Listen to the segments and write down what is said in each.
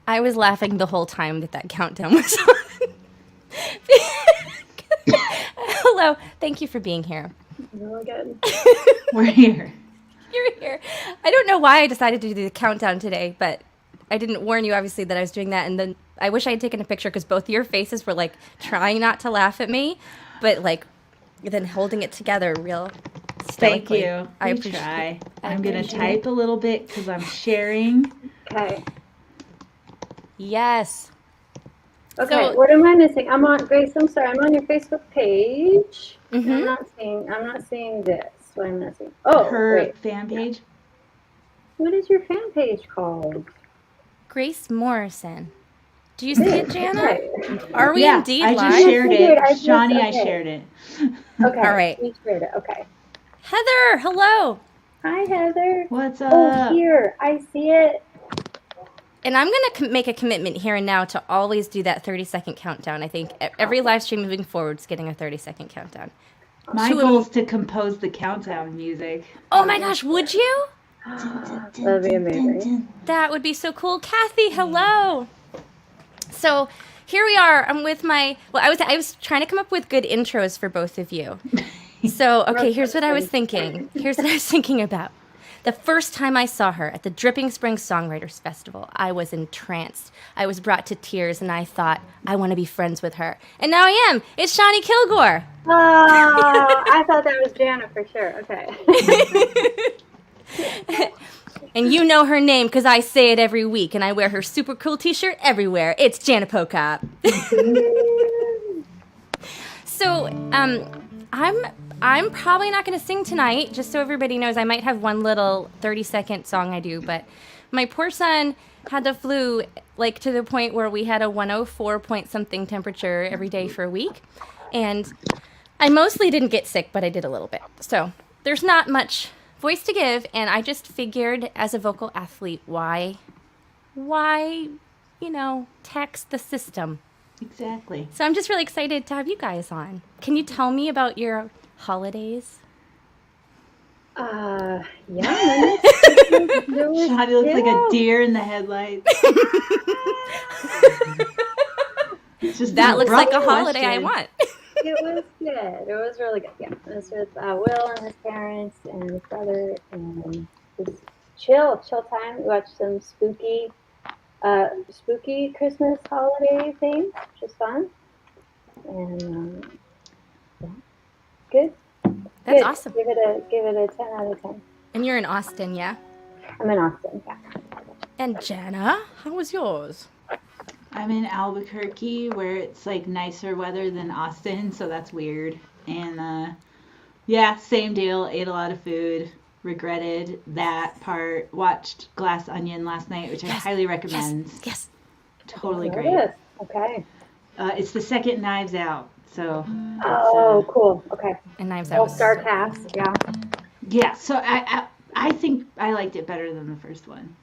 I was laughing the whole time that countdown was on. Hello. Thank you for being here. Really good. We're here. You're here. I don't know why I decided to do the countdown today, but I didn't warn you, obviously, that I was doing that. And then I wish I had taken a picture because both your faces were like trying not to laugh at me, but like then holding it together real stoically. Thank you. I We appreciate try. it. I'm going to type a little bit because I'm sharing. Okay. Yes. Okay, So- what am I missing? I'm on Grace. I'm sorry. I'm on your Facebook page. Mhm. I'm not seeing this. What am I missing? Oh, Her wait. fan page. What is your fan page called? Grace Morrison. Do you see it, Jana? Right. Are we indeed I live? just shared Figured it. I just- Shawnee, I okay. shared it. Okay. All right. You shared it. Okay. Heather, hello. Hi, Heather. What's up? Oh, here. I see it. And I'm going to make a commitment here and now to always do that 30-second countdown. I think every live stream moving forward is getting a 30-second countdown. My goal is to compose the countdown music. Oh my gosh, would you? That'd be amazing. That would be so cool. Kathy, hello. So here we are. I'm with my. Well, I was trying to come up with good intros for both of you. So okay, here's what I was thinking. Here's what I was thinking about. The first time I saw her at the Dripping Springs Songwriters Festival, I was entranced. I was brought to tears, and I thought, I want to be friends with her. And now I am. It's Shawnee Kilgore. Oh, I thought that was Jana for sure. Okay. And you know her name because I say it every week, and I wear her super cool T-shirt everywhere. It's Jana Pocop. So, I'm probably not going to sing tonight, just so everybody knows. I might have one little 30-second song I do, but my poor son had the flu, like to the point where we had a 104 point something temperature every day for a week. And I mostly didn't get sick, but I did a little bit. So there's not much voice to give, and I just figured as a vocal athlete, why, tax the system? Exactly. So I'm just really excited to have you guys on. Can you tell me about your holidays? Yeah. Shawnee looks like a deer in the headlights. It's just That an looks like a abrupt holiday I question. want. It was good. It was really good. Yeah, it was with Will and his parents and his brother, and just chill time. We watched some spooky Christmas holiday things, which is fun. And yeah, good. That's Good. awesome. Give it a 10 out of 10. And you're in Austin, yeah? I'm in Austin. Yeah. And Jana, how was yours? I'm in Albuquerque, where it's like nicer weather than Austin, so that's weird. And yeah, same deal. Ate a lot of food. Regretted that part. Watched Glass Onion last night, which I highly recommend. Yes. Totally There great. it is. Okay. It's the second Knives Out, so. Oh, cool. Okay. And Knives Out. All-star cast. Yeah. Yeah, so I think I liked it better than the first one.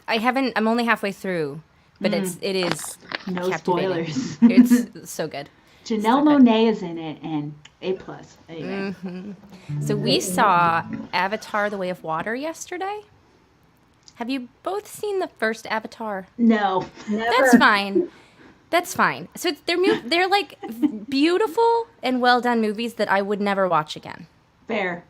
I'm only halfway through, but it is No captivating. spoilers. It's so good. Janelle Monáe is in it, and A+. Anyway. So we saw Avatar: The Way of Water yesterday. Have you both seen the first Avatar? No. Never. That's fine. That's fine. So they're like beautiful and well done movies that I would never watch again. Fair.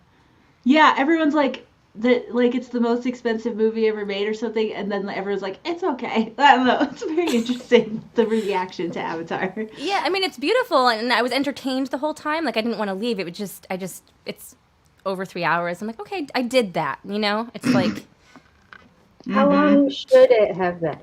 Yeah, everyone's like it's the most expensive movie ever made or something, and then everyone's like, it's okay. I don't know. It's very interesting, the reaction to Avatar. Yeah, I mean it's beautiful, and I was entertained the whole time. Like I didn't want to leave. It was it's over 3 hours. I'm like, okay, I did that. It's like. How long should it have been?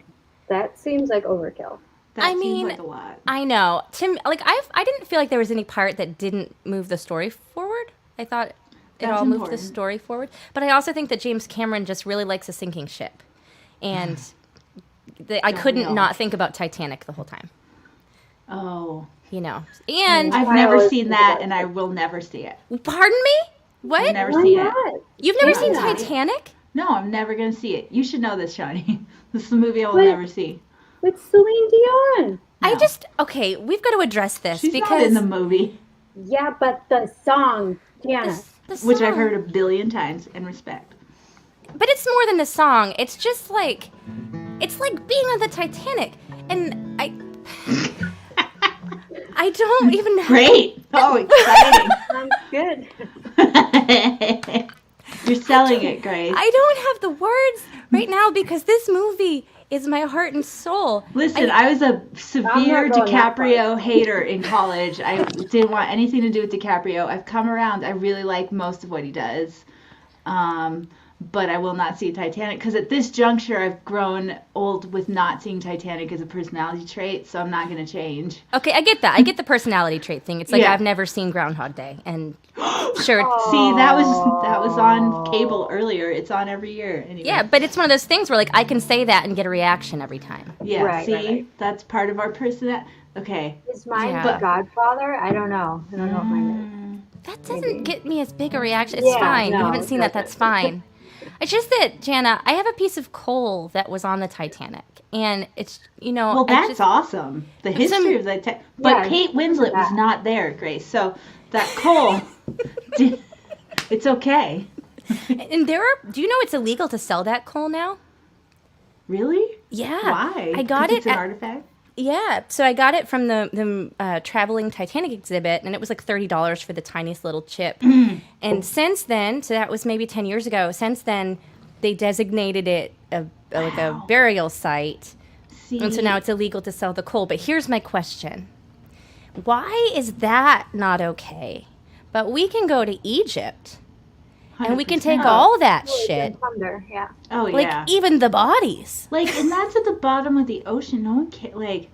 That seems like overkill. That seems like a lot. I know. Tim, like I didn't feel like there was any part that didn't move the story forward. I thought it That's all moved the important. story forward. But I also think that James Cameron just really likes a sinking ship. And I couldn't not think about Titanic the whole time. Oh. And I've never seen that, and I will never see it. pardon me? What? I've never Why seen it. not? You've never seen Yeah. Titanic? No, I'm never going to see it. You should know this, Shawnee. This is a movie I will But- never see. With Celine Dion. Okay, we've got to address this She's because not in the movie, Yeah, but the song, Jana. the which I've song- heard a billion times and respect. But it's more than the song. It's just like It's like being on the Titanic, and I don't even know. Great. Oh, exciting. Sounds good. You're selling it, Grace. I don't have the words right now because this movie is my heart and soul. Listen, I was a severe I'm not going that DiCaprio hater in college. I didn't want anything to do with DiCaprio. I've come around. I really like most of what he does. But I will not see Titanic because at this juncture, I've grown old with not seeing Titanic as a personality trait, so I'm not going to change. Okay, I get that. I get the personality trait thing. It's like Yeah. I've never seen Groundhog Day, and sure, See, that was on cable earlier. It's on every year. Anyway. yeah, but it's one of those things where like I can say that and get a reaction every time. Yeah, Right, see? right. That's part of our personality. Okay. Is mine Yeah. The Godfather? I don't know. I don't know if mine That doesn't get me as big a reaction. It's Yeah, fine. no, you haven't seen that. it doesn't. That's fine. It's just that, Jana, I have a piece of coal that was on the Titanic, and it's Well, I that's just, awesome. The It's history of the but Yeah, Kate Winslet was that. not there, Grace. So that coal, it's okay. And do you know it's illegal to sell that coal now? Really? Yeah. Why? I got 'Cause it It's an at- artifact. Yeah, so I got it from the traveling Titanic exhibit, and it was like $30 for the tiniest little chip. And since then, so that was maybe 10 years ago. Since then, they designated it like a burial site, See, and so now it's illegal to sell the coal. But here's my question: why is that not okay? But we can go to Egypt, and we can take 100%. all that is. shit, Thunder, yeah. Oh like yeah. even the bodies. Like, and that's at the bottom of the ocean. No one can like.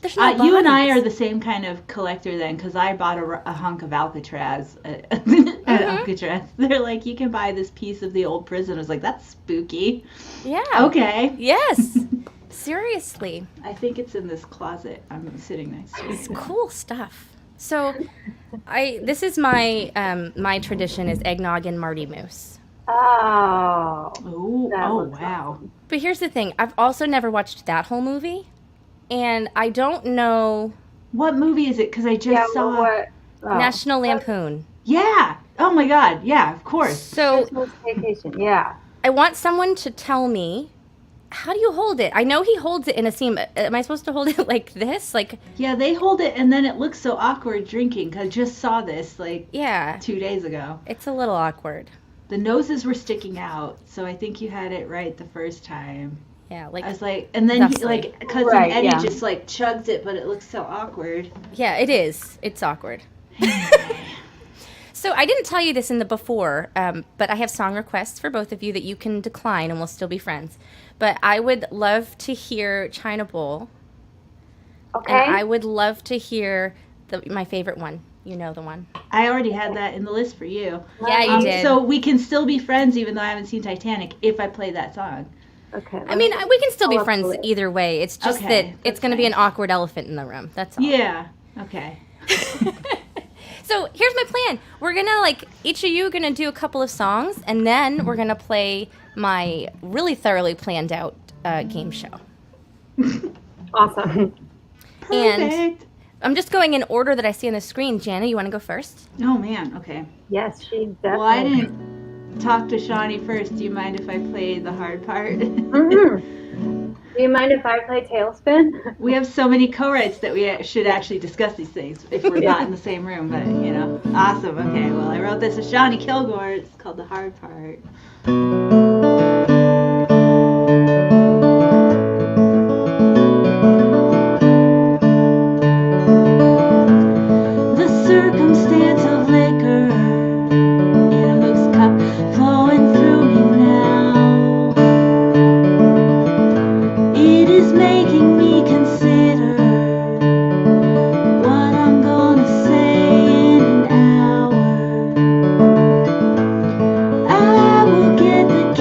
There's no You and I bodies. are the same kind of collector then, because I bought a hunk of Alcatraz at Mm-hmm. Alcatraz. They're like, you can buy this piece of the old prison. I was like, that's spooky. Yeah. Okay. Yes. Seriously. I think it's in this closet I'm sitting next to. It's cool stuff. So, this is my my tradition is eggnog and Marty Moose. Oh. Oh, That oh looks wow. But here's the thing: I've also never watched that whole movie, and I don't know What movie is it? Because I just Yeah, saw. what? Oh. National Lampoon. Yeah. Oh my God. Yeah, of course. So Christmas Vacation, yeah. I want someone to tell me, how do you hold it? I know he holds it in a scene. But am I supposed to hold it like this? Like, Yeah, they hold it, and then it looks so awkward drinking. Cause I just saw this like yeah, 2 days ago. it's a little awkward. The noses were sticking out, so I think you had it right the first time. Yeah, like I was like, and then he, thusly. like cousin Right, Eddie yeah. just like chugs it, but it looks so awkward. yeah, it is. It's awkward. So I didn't tell you this in the before, but I have song requests for both of you that you can decline and we'll still be friends. But I would love to hear China Bowl, Okay. and I would love to hear my favorite one. You know the one. I already had that in the list for you. Yeah, you did. So we can still be friends even though I haven't seen Titanic if I play that song. Okay. I mean, we can still be I'll friends upload it. either way. It's just Okay, that it's that's going to be an fine. awkward elephant in the room. That's all. Yeah. Okay. So here's my plan. We're gonna each of you are gonna do a couple of songs, and then we're gonna play my really thoroughly planned out game show. Awesome. And Perfect. I'm just going in order that I see on the screen. Jana, you want to go first? Oh man. Okay. Yes, she definitely. Well, I didn't talk to Shawnee first. Do you mind if I play the hard part? Mhm. Do you mind if I play Tailspin? We have so many co-writes that we should actually discuss these things if we're not in the same room, but you know. Awesome. Okay, well, I wrote this with Shawnee Kilgore. It's called The Hard Part. The circumstance of liquor in a moose cup flowing through me now. It is making me consider what I'm gonna say in an hour. I will get the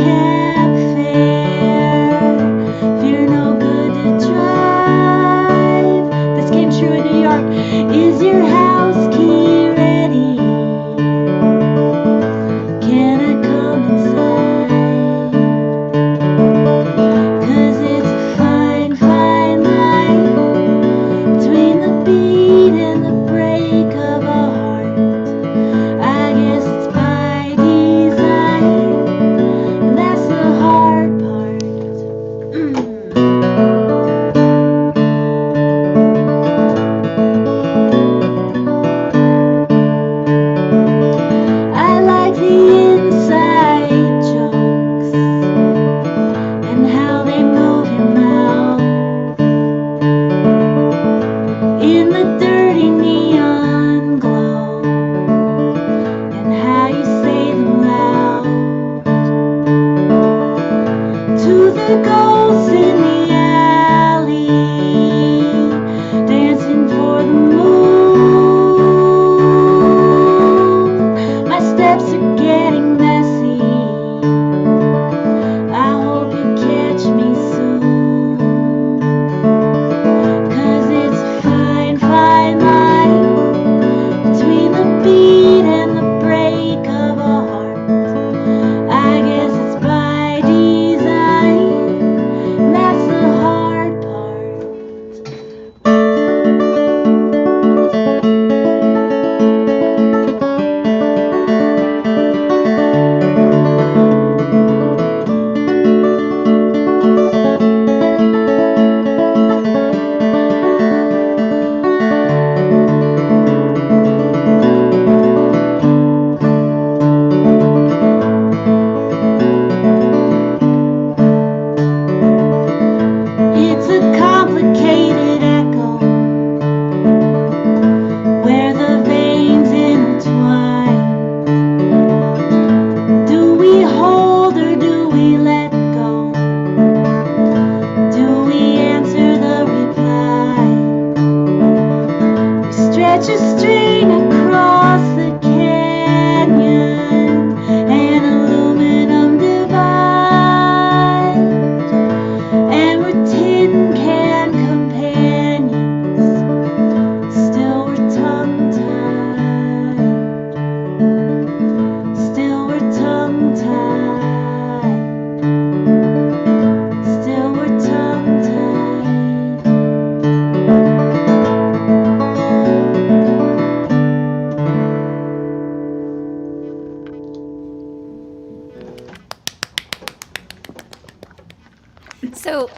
So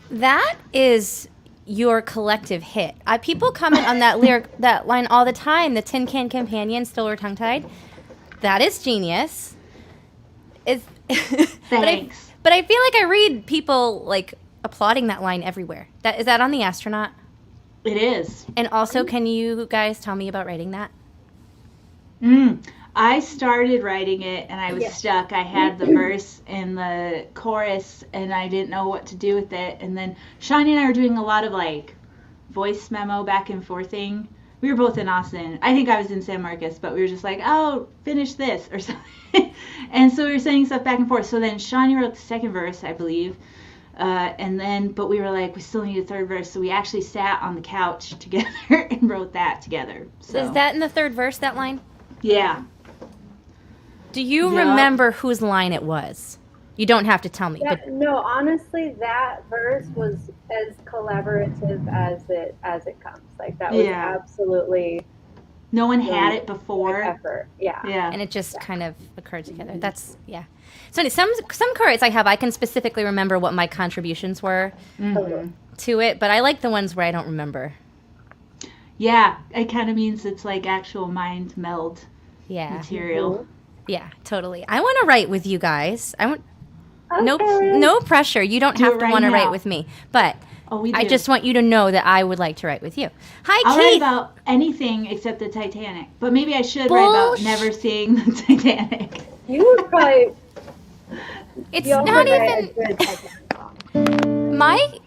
that is your collective hit. People comment on that that line all the time. The Tin Can Companion, Still We're Tongue Tied. That is genius. It's Thanks. but I feel like I read people like applauding that line everywhere. Is that on The Astronaut? It is. And also, can you guys tell me about writing that? I started writing it and I was stuck. I had the verse and the chorus and I didn't know what to do with it. And then Shawnee and I were doing a lot of like voice memo back and forthing. We were both in Austin. I think I was in San Marcos, but we were just like, oh, finish this or something. And so we were saying stuff back and forth. So then Shawnee wrote the second verse, I believe. But we were like, we still need a third verse. So we actually sat on the couch together and wrote that together. So. Is that in the third verse, that line? Yeah. Do you remember whose line it was? You don't have to tell me. But No, honestly, that verse was as collaborative as it comes. Like that was absolutely. No one had it before. Effort, yeah. And it just kind of occurred together. That's So some chords I can specifically remember what my contributions were to it, but I like the ones where I don't remember. Yeah, it kind of means it's like actual mind meld material. Mm-hmm. Yeah, totally. I want to write with you guys. No pressure. You don't have to want to write with me, but I just want you to know that I would like to write with you. Hi, I'll Keith. write about anything except the Titanic, but maybe I should write about never seeing the Titanic. You would probably. It's not even.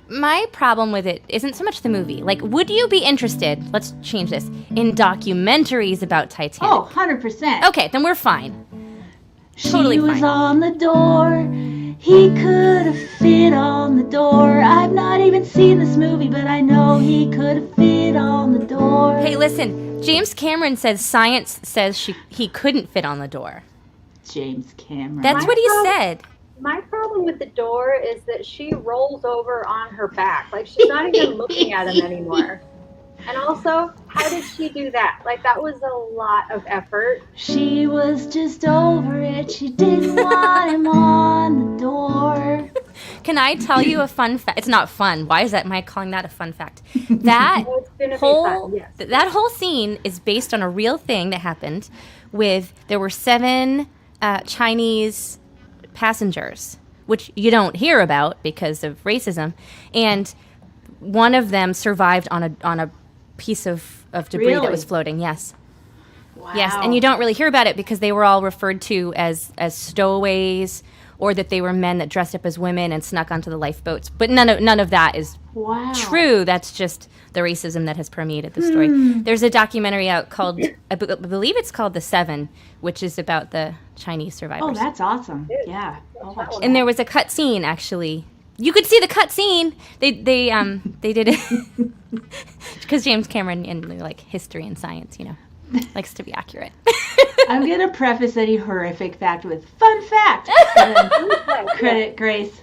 My problem with it isn't so much the movie. Like, would you be interested, let's change this, in documentaries about Titanic? Oh, 100%. Okay, then we're fine. Totally fine. She was on the door. He could have fit on the door. I've not even seen this movie, but I know he could have fit on the door. Hey, listen. James Cameron says science says he couldn't fit on the door. James Cameron. That's what he said. My problem with the door is that she rolls over on her back. Like, she's not even looking at him anymore. And also, how did she do that? Like, that was a lot of effort. She was just over it. She didn't want him on the door. Can I tell you a fun fact? It's not fun. Why is that? Am I calling that a fun fact? That that whole scene is based on a real thing that happened. There were 7 Chinese passengers, which you don't hear about because of racism, and one of them survived on a piece of debris that was floating. Yes. Wow. Yes, and you don't really hear about it because they were all referred to as stowaways, or that they were men that dressed up as women and snuck onto the lifeboats. But none of that is true. That's just the racism that has permeated the story. There's a documentary out called, I believe it's called The Seven, which is about the Chinese survivors. Oh, that's awesome. Yeah. And there was a cut scene, actually. You could see the cut scene. They did it because James Cameron, in like history and science, likes to be accurate. I'm going to preface any horrific fact with fun fact. And then credit Grace.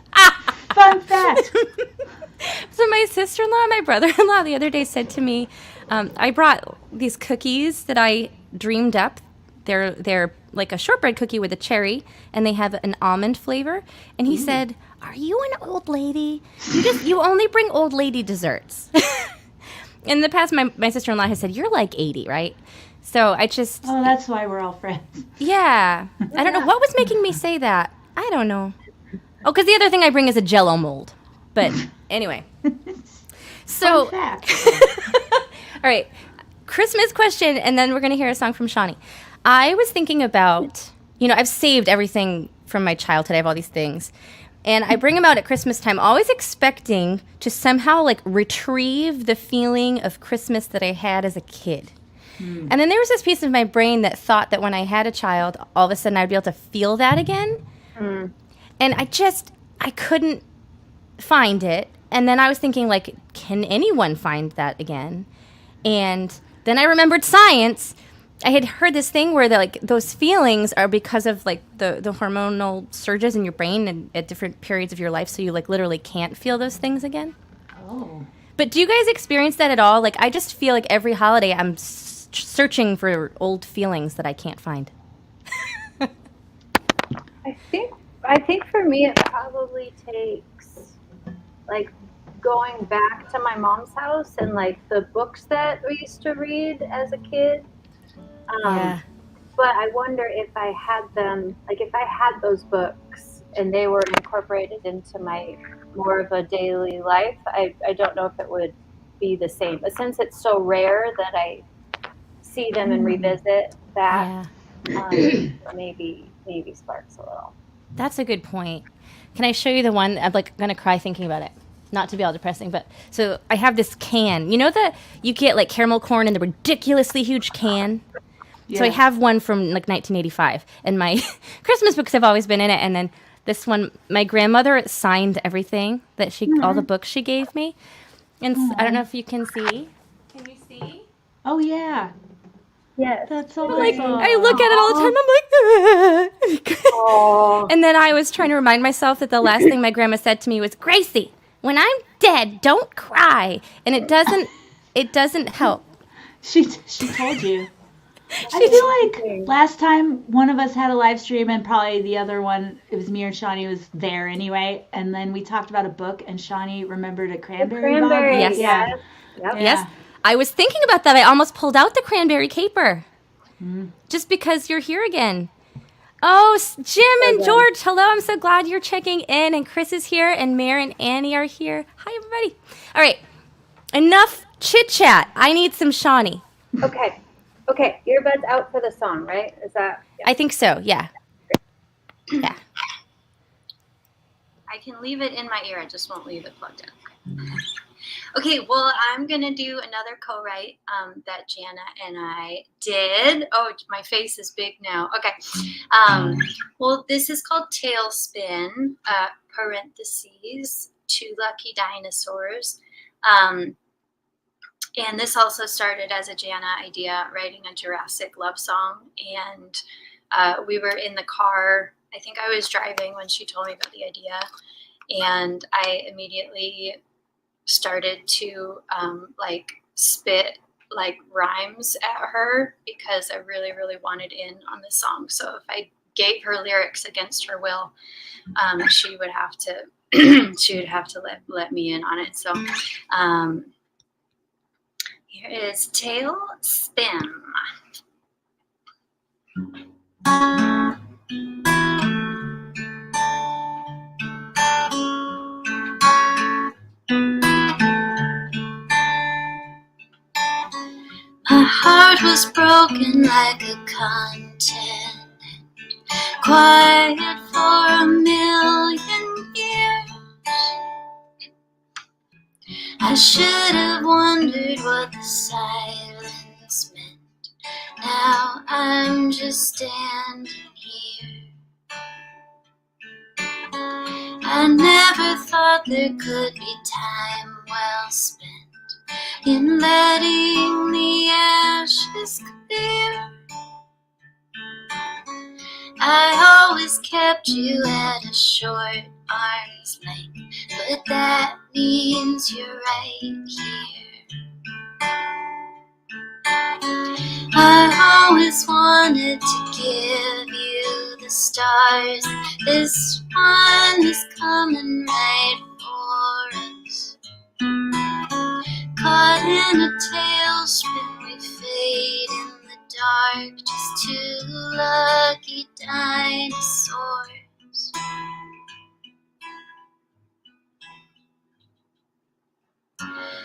Fun fact. So my sister-in-law and my brother-in-law the other day said to me, I brought these cookies that I dreamed up. They're like a shortbread cookie with a cherry, and they have an almond flavor. And he said, "Are you an old lady? You only bring old lady desserts." In the past, my sister-in-law has said, "You're like 80, right?" So I just... Oh, that's why we're all friends. Yeah. I don't know. What was making me say that? I don't know. Oh, because the other thing I bring is a Jell-O mold. But anyway. So... Fun fact. All right. Christmas question, and then we're going to hear a song from Shawnee. I was thinking about... I've saved everything from my childhood. I have all these things. And I bring them out at Christmas time, always expecting to somehow, retrieve the feeling of Christmas that I had as a kid. And then there was this piece of my brain that thought that when I had a child, all of a sudden I'd be able to feel that again. And I couldn't find it. And then I was thinking, can anyone find that again? And then I remembered science. I had heard this thing where those feelings are because of the hormonal surges in your brain and at different periods of your life, so you literally can't feel those things again. Oh. But do you guys experience that at all? I just feel like every holiday I'm searching for old feelings that I can't find. I think for me it probably takes like going back to my mom's house and like the books that we used to read as a kid. Yeah. But I wonder if I had them, like if I had those books and they were incorporated into my more of a daily life, I don't know if it would be the same. But since it's so rare that I see them and revisit that, Yeah. maybe sparks a little. That's a good point. Can I show you the one? I'm like gonna cry thinking about it. Not to be all depressing, but so I have this can. You know that you get like caramel corn in the ridiculously huge can. So I have one from like 1985, and my Christmas books have always been in it. And then this one, my grandmother signed everything that all the books she gave me. And I don't know if you can see. Can you see? Oh yeah, Yes. that's so Like awesome. I look at it all the time. I'm like, Oh. and then I was trying to remind myself that the last thing my grandma said to me was, "Gracie, when I'm dead, don't cry." And it doesn't help. She told you. I feel like last time one of us had a live stream and probably the other one, it was me or Shawnee was there anyway. And then we talked about a book and Shawnee remembered a cranberry bog. Cranberry, Yes. yes. Yep. Yeah. Yes, I was thinking about that. I almost pulled out the cranberry caper. Just because you're here again. Oh, Jim and George, hello. I'm so glad you're checking in. And Chris is here, and Mare and Annie are here. Hi, everybody. All right, enough chit-chat. I need some Shawnee. Okay, earbuds out for the song, right? Is that? I think so, yeah. Yeah. I can leave it in my ear. I just won't leave it plugged in. Okay, well, I'm going to do another co-write that Jana and I did. Oh, my face is big now. Okay. Well, this is called Tailspin, parentheses, Two Lucky Dinosaurs. And this also started as a Jana idea, writing a Jurassic love song. And we were in the car. I think I was driving when she told me about the idea. And I immediately started to spit like rhymes at her because I really, really wanted in on the song. So if I gave her lyrics against her will, she would have to let me in on it. So here is Tailspin. My heart was broken like a continent, quiet for a million years. I should have wondered what the silence meant. Now I'm just standing here. I never thought there could be time well spent in letting the ashes clear. I always kept you at a short arm's length, but that means you're right here. I always wanted to give you the stars. This one is coming right for us. Caught in a tailspin, we fade in the dark, just two lucky dinosaurs.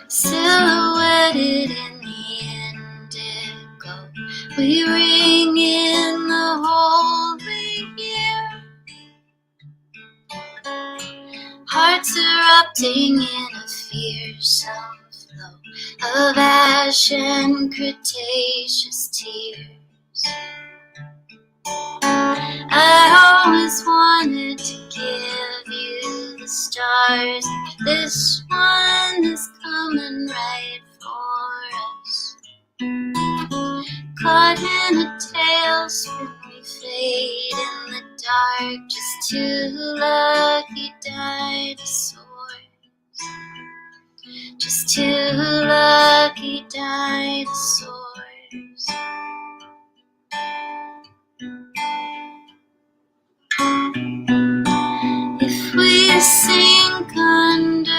Silhouetted in the indigo, we ring in the holy year. Hearts erupting in a fearsome flow of ash and Cretaceous tears. I always wanted to give you the stars. This one is coming right for us. Caught in a tailspin, we fade in the dark, just two lucky dinosaurs. Just two lucky dinosaurs. If we sink under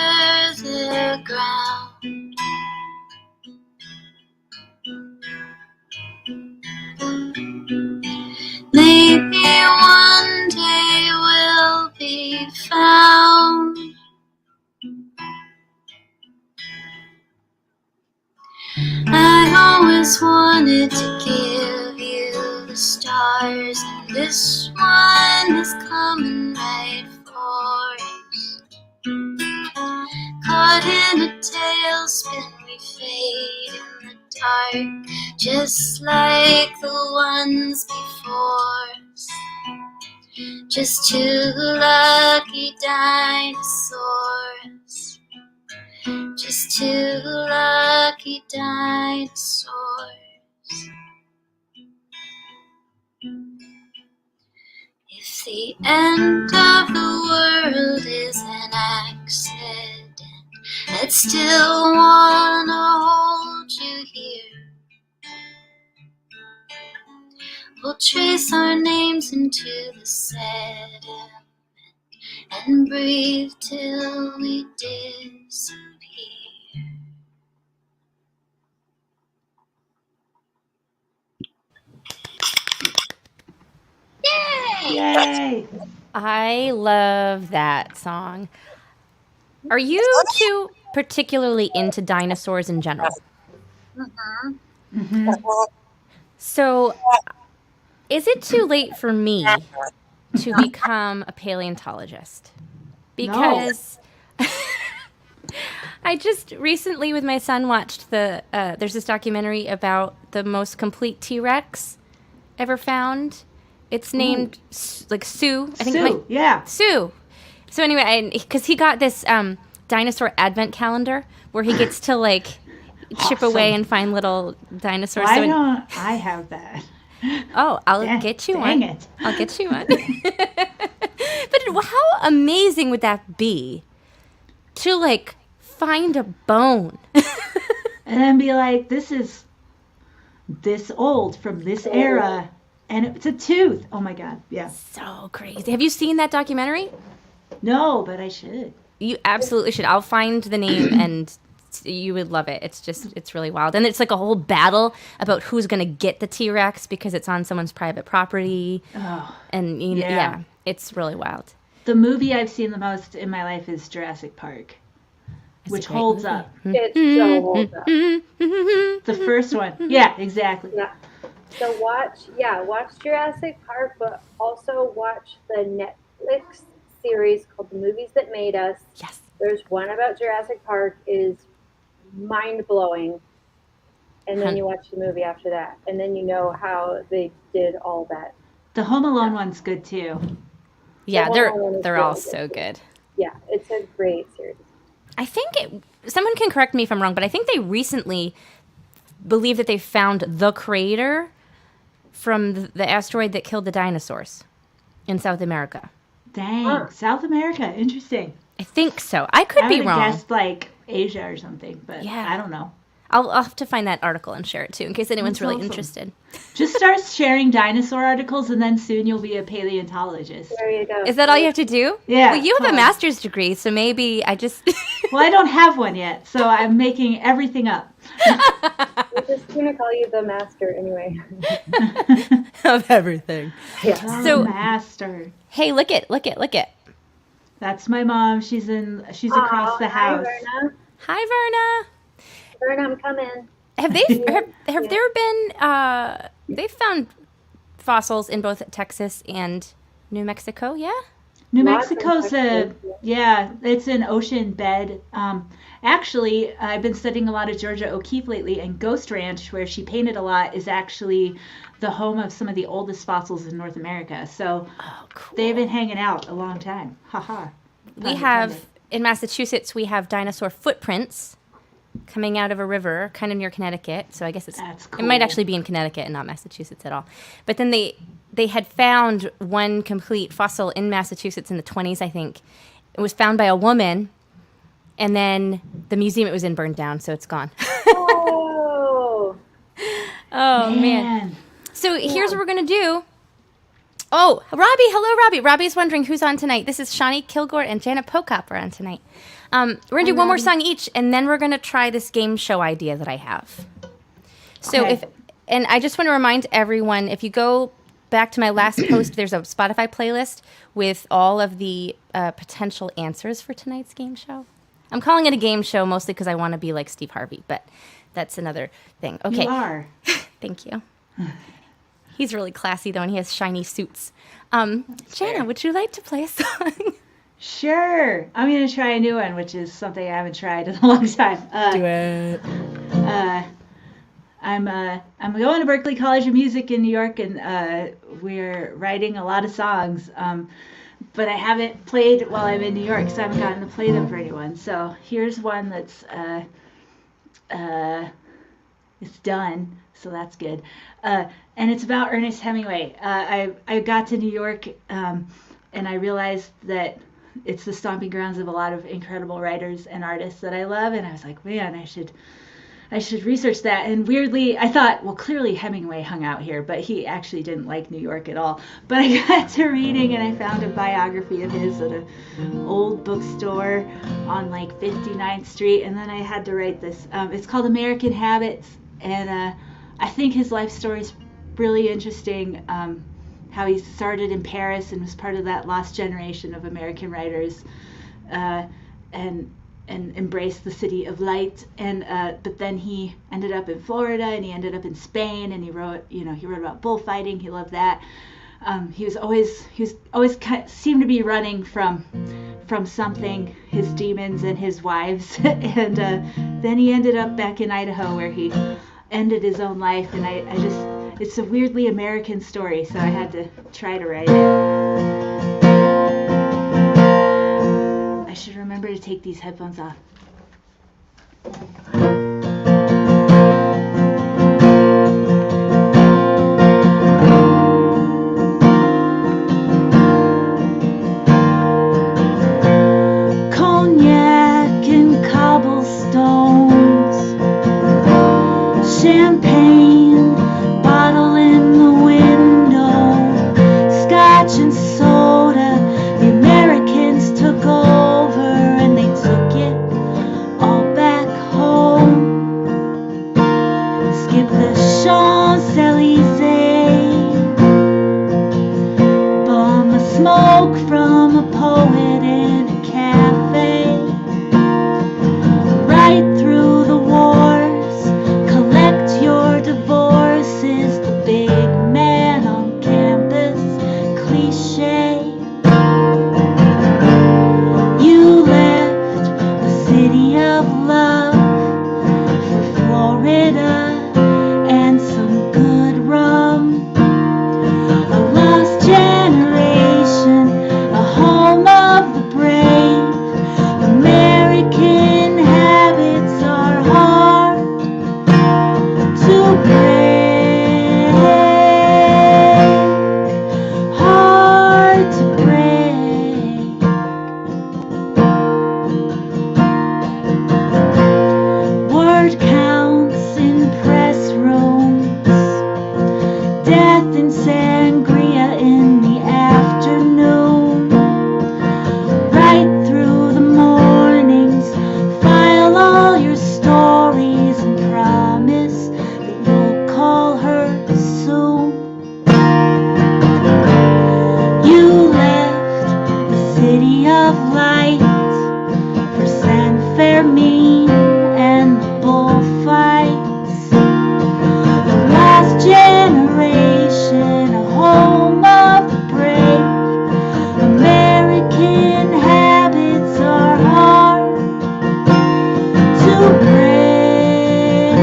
stars, and this one is coming right for us. Caught in a tailspin, we fade in the dark, just like the ones before us. Just two lucky dinosaurs. Just two lucky dinosaurs. If the end of the world is an accident, I'd still wanna hold you here. We'll trace our names into the sediment and breathe till we disappear. Yay! Yay! I love that song. Are you two particularly into dinosaurs in general? Mm-hmm. So, is it too late for me to become a paleontologist? Because I just recently with my son watched there's this documentary about the most complete T-Rex ever found. It's named like Sue. I think Sue, yeah. Sue. So anyway, because he got this dinosaur advent calendar where he gets to like chip away and find little dinosaurs. Why don't I have that? Oh, I'll get you one. Dang it. I'll get you one. But how amazing would that be to like find a bone? And then be like, this is this old from this era. And it's a tooth. Oh my God. Yeah. So crazy. Have you seen that documentary? No, but I should. You absolutely should. I'll find the name and you would love it. It's really wild. And it's like a whole battle about who's going to get the T-Rex because it's on someone's private property. Oh, And you know, yeah, it's really wild. the movie I've seen the most in my life is Jurassic Park, which holds up. It so holds up. The first one. Yeah, exactly. Yeah. So watch Jurassic Park, but also watch the Netflix series called The Movies That Made Us. Yes. There's one about Jurassic Park is mind-blowing. And then you watch the movie after that. And then you know how they did all that. The Home Alone one's good too. Yeah, The Home Alone is they're all really so good. Yeah, it's a great series. I think someone can correct me if I'm wrong, but I think they recently believe that they found the crater from the asteroid that killed the dinosaurs in South America. Dang. Huh. South America. Interesting. I think so. I could I be would wrong. have guessed like Asia or something, but Yeah. I don't know. I'll have to find that article and share it too, in case anyone's That's really awesome. interested. Just start sharing dinosaur articles and then soon you'll be a paleontologist. There you go. Is that all you have to do? Yeah, Well, you have a totally. master's degree, so maybe I just. Well, I don't have one yet, so I'm making everything up. We're just going to call you the master anyway. of everything. Yeah. So- Master. Hey, look it. That's my mom. She's across the house. Hi, Verna. Hi, Verna. Verna, I'm coming. Have they have there been they've found fossils in both Texas and New Mexico? Yeah. New Lots of Mexico's Texas, it's an ocean bed. Actually, I've been studying a lot of Georgia O'Keeffe lately, and Ghost Ranch, where she painted a lot, is actually the home of some of the oldest fossils in North America. So Oh, cool. they've been hanging out a long time. Haha. We have in Massachusetts we have dinosaur footprints coming out of a river kind of near Connecticut. So I guess That's it might cool. actually be in Connecticut and not Massachusetts at all. But then they had found one complete fossil in Massachusetts in the 20s, I think. It was found by a woman, and then the museum it was in burned down, so it's gone. Oh, Oh man. So here's what we're gonna do. Oh, Robbie, hello, Robbie. Robbie's wondering who's on tonight. This is Shawnee Kilgore and Jana Pokop are on tonight. We're gonna do one more song each, and then we're gonna try this game show idea that I have. So Okay. and I just want to remind everyone, if you go back to my last post, there's a Spotify playlist with all of the potential answers for tonight's game show. I'm calling it a game show mostly because I want to be like Steve Harvey, but that's another thing. Okay. You are. Thank you. He's really classy, though, and he has shiny suits. Jana, would you like to play a song? Sure. I'm going to try a new one, which is something I haven't tried in a long time. Do it. I'm going to Berklee College of Music in New York, and we're writing a lot of songs. But I haven't played while I'm in New York, so I haven't gotten to play them for anyone. So here's one that's it's done, so that's good. And it's about Ernest Hemingway. I got to New York, and I realized that it's the stomping grounds of a lot of incredible writers and artists that I love, and I was like, man, I should research that. And weirdly, I thought, well, clearly Hemingway hung out here, but he actually didn't like New York at all. But I got to reading, and I found a biography of his at an old bookstore on like 59th Street, and then I had to write this. It's called American Habits, and I think his life story is really interesting. How he started in Paris and was part of that lost generation of American writers, and embraced the city of light. And but then he ended up in Florida, and he ended up in Spain, and he wrote about bullfighting. He loved that. He was always seemed to be running from something, his demons and his wives. And then he ended up back in Idaho, where he ended his own life. And I just, it's a weirdly American story, so I had to try to write it. I should remember to take these headphones off. Cognac and cobblestones, champagne bottle in the window, scotch and soda. The Americans took over, and they took it all back home. Skip the Champs-Elysees, bum a smoke from a poet in a cafe. Right through the wars, collect your divorces. The big man on campus, cliche. You left the city of love for Florida and some good rum. A lost generation, a home of the brave. American habits are hard to break, hard to break. Word counts in press rooms, death and sangria in the afternoon. Right through the mornings, file all your stories and promise that you'll call her soon. You left the city of light for San Fermin and the bullfights. The last generation, a home of the brave. American habits are hard to break,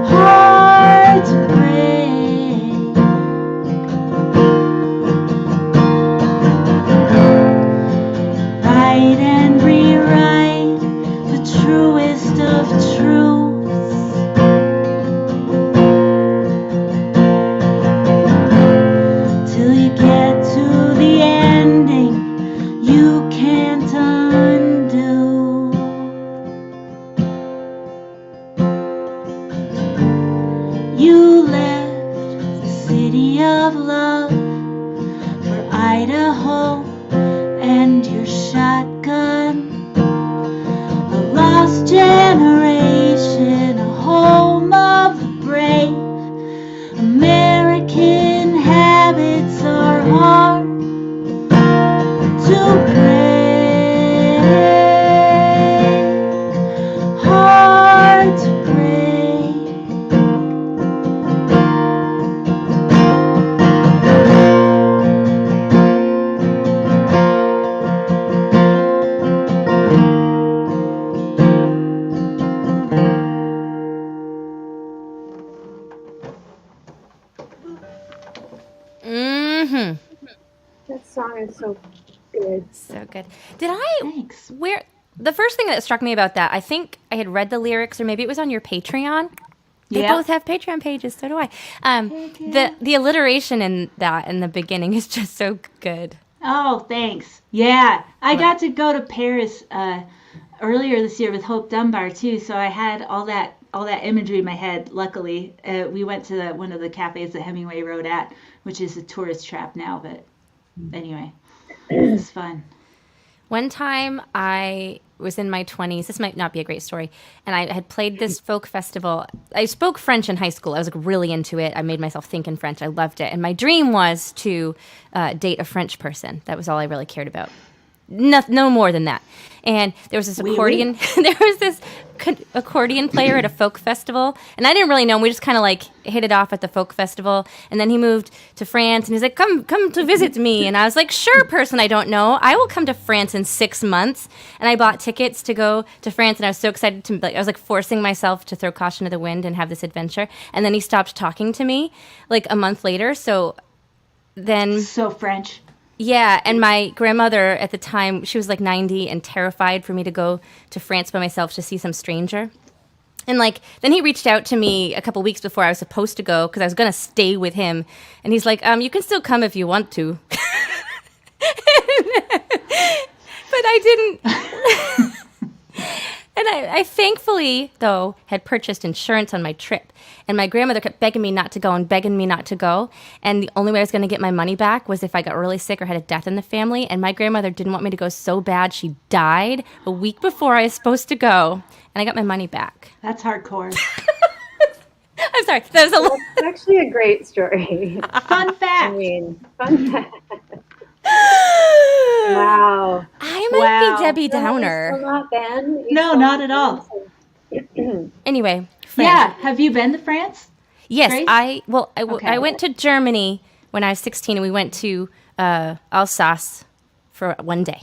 hard to break. Write and rewrite the truest of truths. Till you get to the ending you can't undo. You left the city of love for Idaho and your shotgun. A lost generation, a home of the brave. American habits are hard to break, hard to break. Mm-hmm. That song is so good. So good. Did I Thanks. where the first thing that struck me about that, I think I had read the lyrics, or maybe it was on your Patreon. They Yeah. both have Patreon pages, so do I. Heck yeah. The alliteration in that in the beginning is just so good. Oh, thanks. Yeah, I got to go to Paris earlier this year with Hope Dunbar too, so I had all that imagery in my head. Luckily, we went to one of the cafes that Hemingway wrote at, which is a tourist trap now. But anyway, it was fun. One time I was in my 20s. This might not be a great story. And I had played this folk festival. I spoke French in high school. I was like really into it. I made myself think in French. I loved it. And my dream was to date a French person. That was all I really cared about. No more than that. And there was this accordion. There was this accordion player at a folk festival, and I didn't really know him. We just kind of like hit it off at the folk festival. And then he moved to France, and he's like, "Come to visit me." And I was like, "Sure, person I don't know, I will come to France in 6 months." And I bought tickets to go to France, and I was so excited to like I was like forcing myself to throw caution to the wind and have this adventure. And then he stopped talking to me like a month later. So then So French. yeah, and my grandmother at the time, she was like 90 and terrified for me to go to France by myself to see some stranger. And like, then he reached out to me a couple weeks before I was supposed to go because I was going to stay with him. And he's like, you can still come if you want to. But I didn't. And I thankfully, though, had purchased insurance on my trip. And my grandmother kept begging me not to go and begging me not to go. And the only way I was going to get my money back was if I got really sick or had a death in the family. And my grandmother didn't want me to go so bad. She died a week before I was supposed to go. And I got my money back. That's hardcore. I'm sorry. That was a lot. It's actually a great story. Fun fact. I mean, fun fact. Wow. I might Wow. be Debbie Still Downer. not Ben? You No, still not at all. Anyway. France. Yeah. Have you been to France? Yes, Grace? I Okay. went to Germany when I was 16, and we went to Alsace for one day.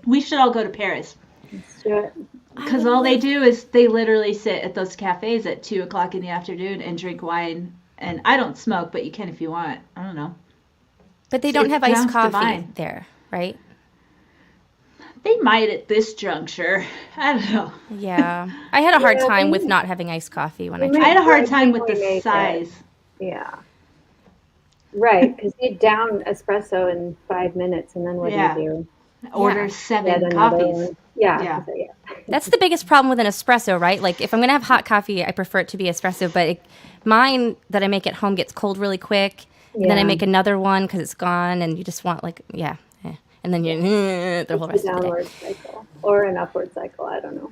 We should all go to Paris. Let's do it. Because all they do is they literally sit at those cafes at 2:00 in the afternoon and drink wine. And I don't smoke, but you can if you want. I don't know. But they don't have iced sounds coffee divine. there, right? They might at this juncture. I don't know. Yeah. I had a hard Yeah, time they- with not having iced coffee when I they tried. I had a hard I time think with we the make it. size. Yeah. Right, because you down espresso in 5 minutes, and then what Yeah. do you do? Order Get 7 another coffees. one. Yeah. Yeah. So, yeah. That's the biggest problem with an espresso, right? Like if I'm going to have hot coffee, I prefer it to be espresso, but mine that I make at home gets cold really quick. And then I Yeah. make another one because it's gone, and you just want like, yeah. And then you the whole It's rest a of the day. downward cycle or an upward cycle. I don't know.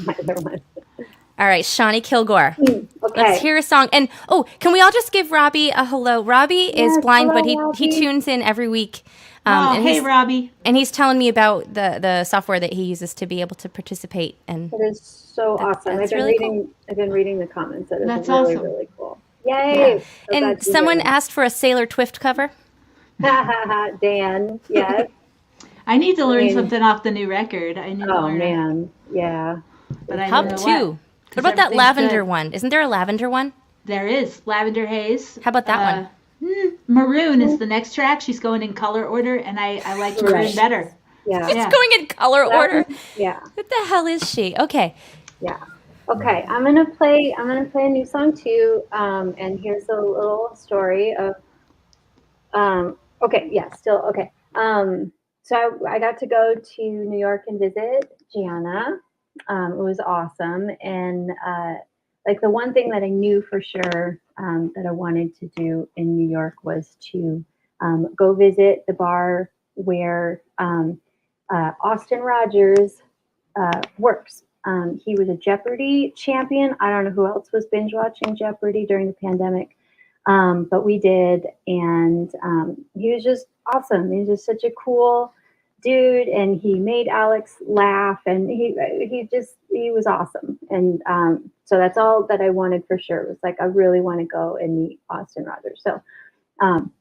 Either one. All right, Shawnee Kilgore. Okay. Let's hear a song. And can we all just give Robbie a hello? Robbie is Yes, blind, but hello, he Robbie. tunes in every week. Oh, and hey, he's, Robbie. and he's telling me about the software that he uses to be able to participate. And It is so awesome. that's I've been really reading. I've been reading the comments. It is That's really, awesome. really cool. Yay! So glad and to someone hear asked for a Sailor Twift cover. it. Dan, yes. I need to learn mean- something off the new record. I need to Oh learn it, man, yeah. but I Hub don't know 2. what. What about that everything's lavender good. one? Isn't there a lavender one? There is Lavender Haze. How about that one? Maroon is the next track. She's going in color order, and I like Maroon Right. better. Yeah. Yeah. It's going in color order. Yeah. What the hell is she? Okay. Yeah. Okay, I'm gonna play a new song too. And here's a little story of. Okay. Yeah. Still okay. So I got to go to New York and visit Jana. It was awesome, and like the one thing that I knew for sure that I wanted to do in New York was to go visit the bar where Austin Rogers works. He was a Jeopardy champion. I don't know who else was binge watching Jeopardy during the pandemic, but we did, and he was just awesome. He was just such a cool dude, and he made Alex laugh, and he was awesome. And so that's all that I wanted for sure. It was like I really want to go and meet Austin Rogers. So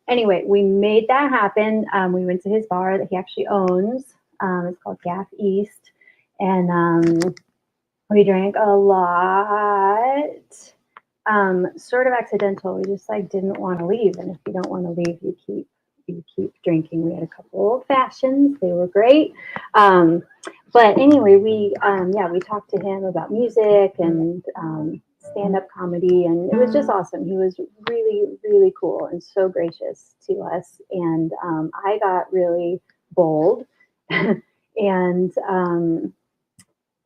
anyway, we made that happen. We went to his bar that he actually owns. It's called Gaff East, and we drank a lot. sort of accidental. We just like didn't want to leave, and if you don't want to leave, you keep drinking. We had a couple old fashions; they were great. But anyway, we talked to him about music and stand-up comedy, and it was just awesome. He was really, really cool and so gracious to us. And I got really bold, and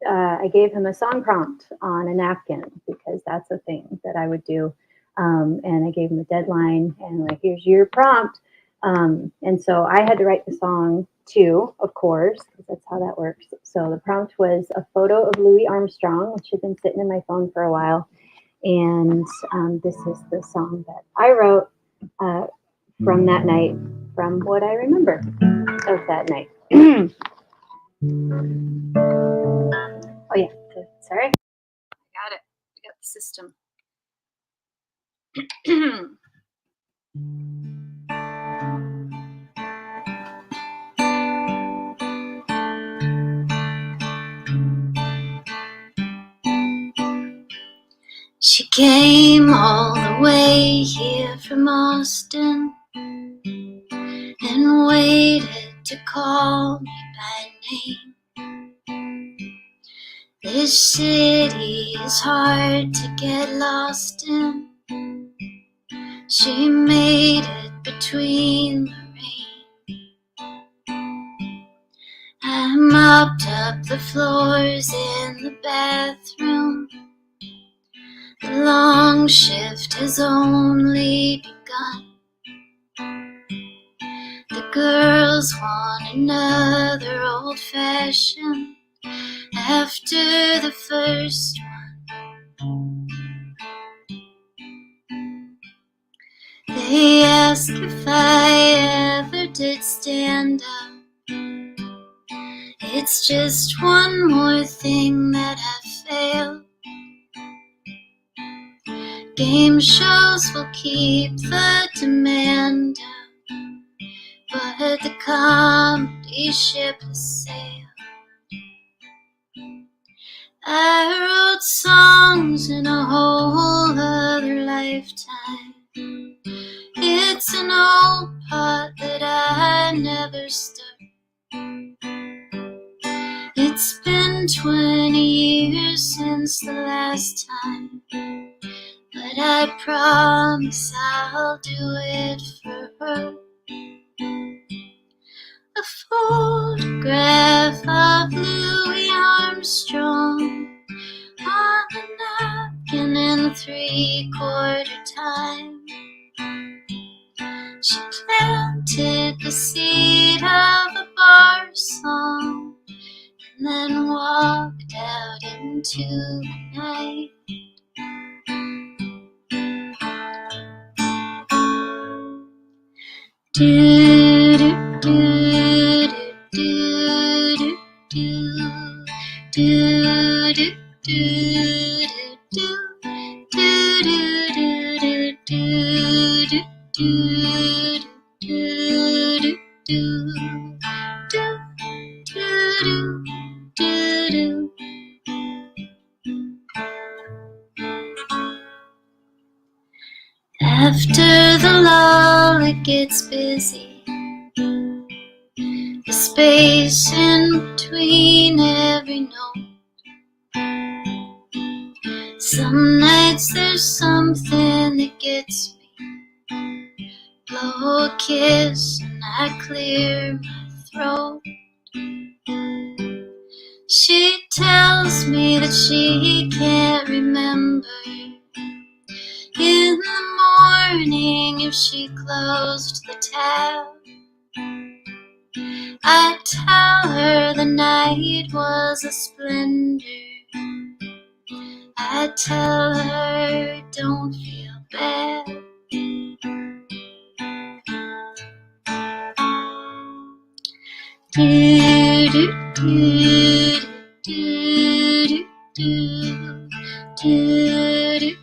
I gave him a song prompt on a napkin because that's a thing that I would do. And I gave him a deadline and like, here's your prompt. And so I had to write the song too, of course, because that's how that works. So the prompt was a photo of Louis Armstrong, which had been sitting in my phone for a while. And this is the song that I wrote from that night, from what I remember of that night. Oh, yeah. Sorry. Got it. We got the system. She came all the way here from Austin and waited to call me by name. This city is hard to get lost in. She made it between the rain. I mopped up the floors in the bathroom. The long shift has only begun. The girls want another old-fashioned after the first one. They ask if I ever did stand up. It's just one more thing that I failed. Game shows will keep the demand up, but the comedy ship has sailed. I wrote songs in a whole other lifetime. It's an old pot that I never stirred. It's been 20 years since the last time, but I promise I'll do it for her. A photograph of Louis Armstrong on a napkin in 3/4 time. She planted the seed of a bar song and then walked out into the night. Do do do do do do do do After the lull, it gets busy. The space in between every note. Some nights there's something that gets me. Blow a kiss and I clear my throat. She tells me that she can't remember in the morning if she closed the tab. I tell her the night was a splendor. I tell her don't feel bad. Do do do do do do do do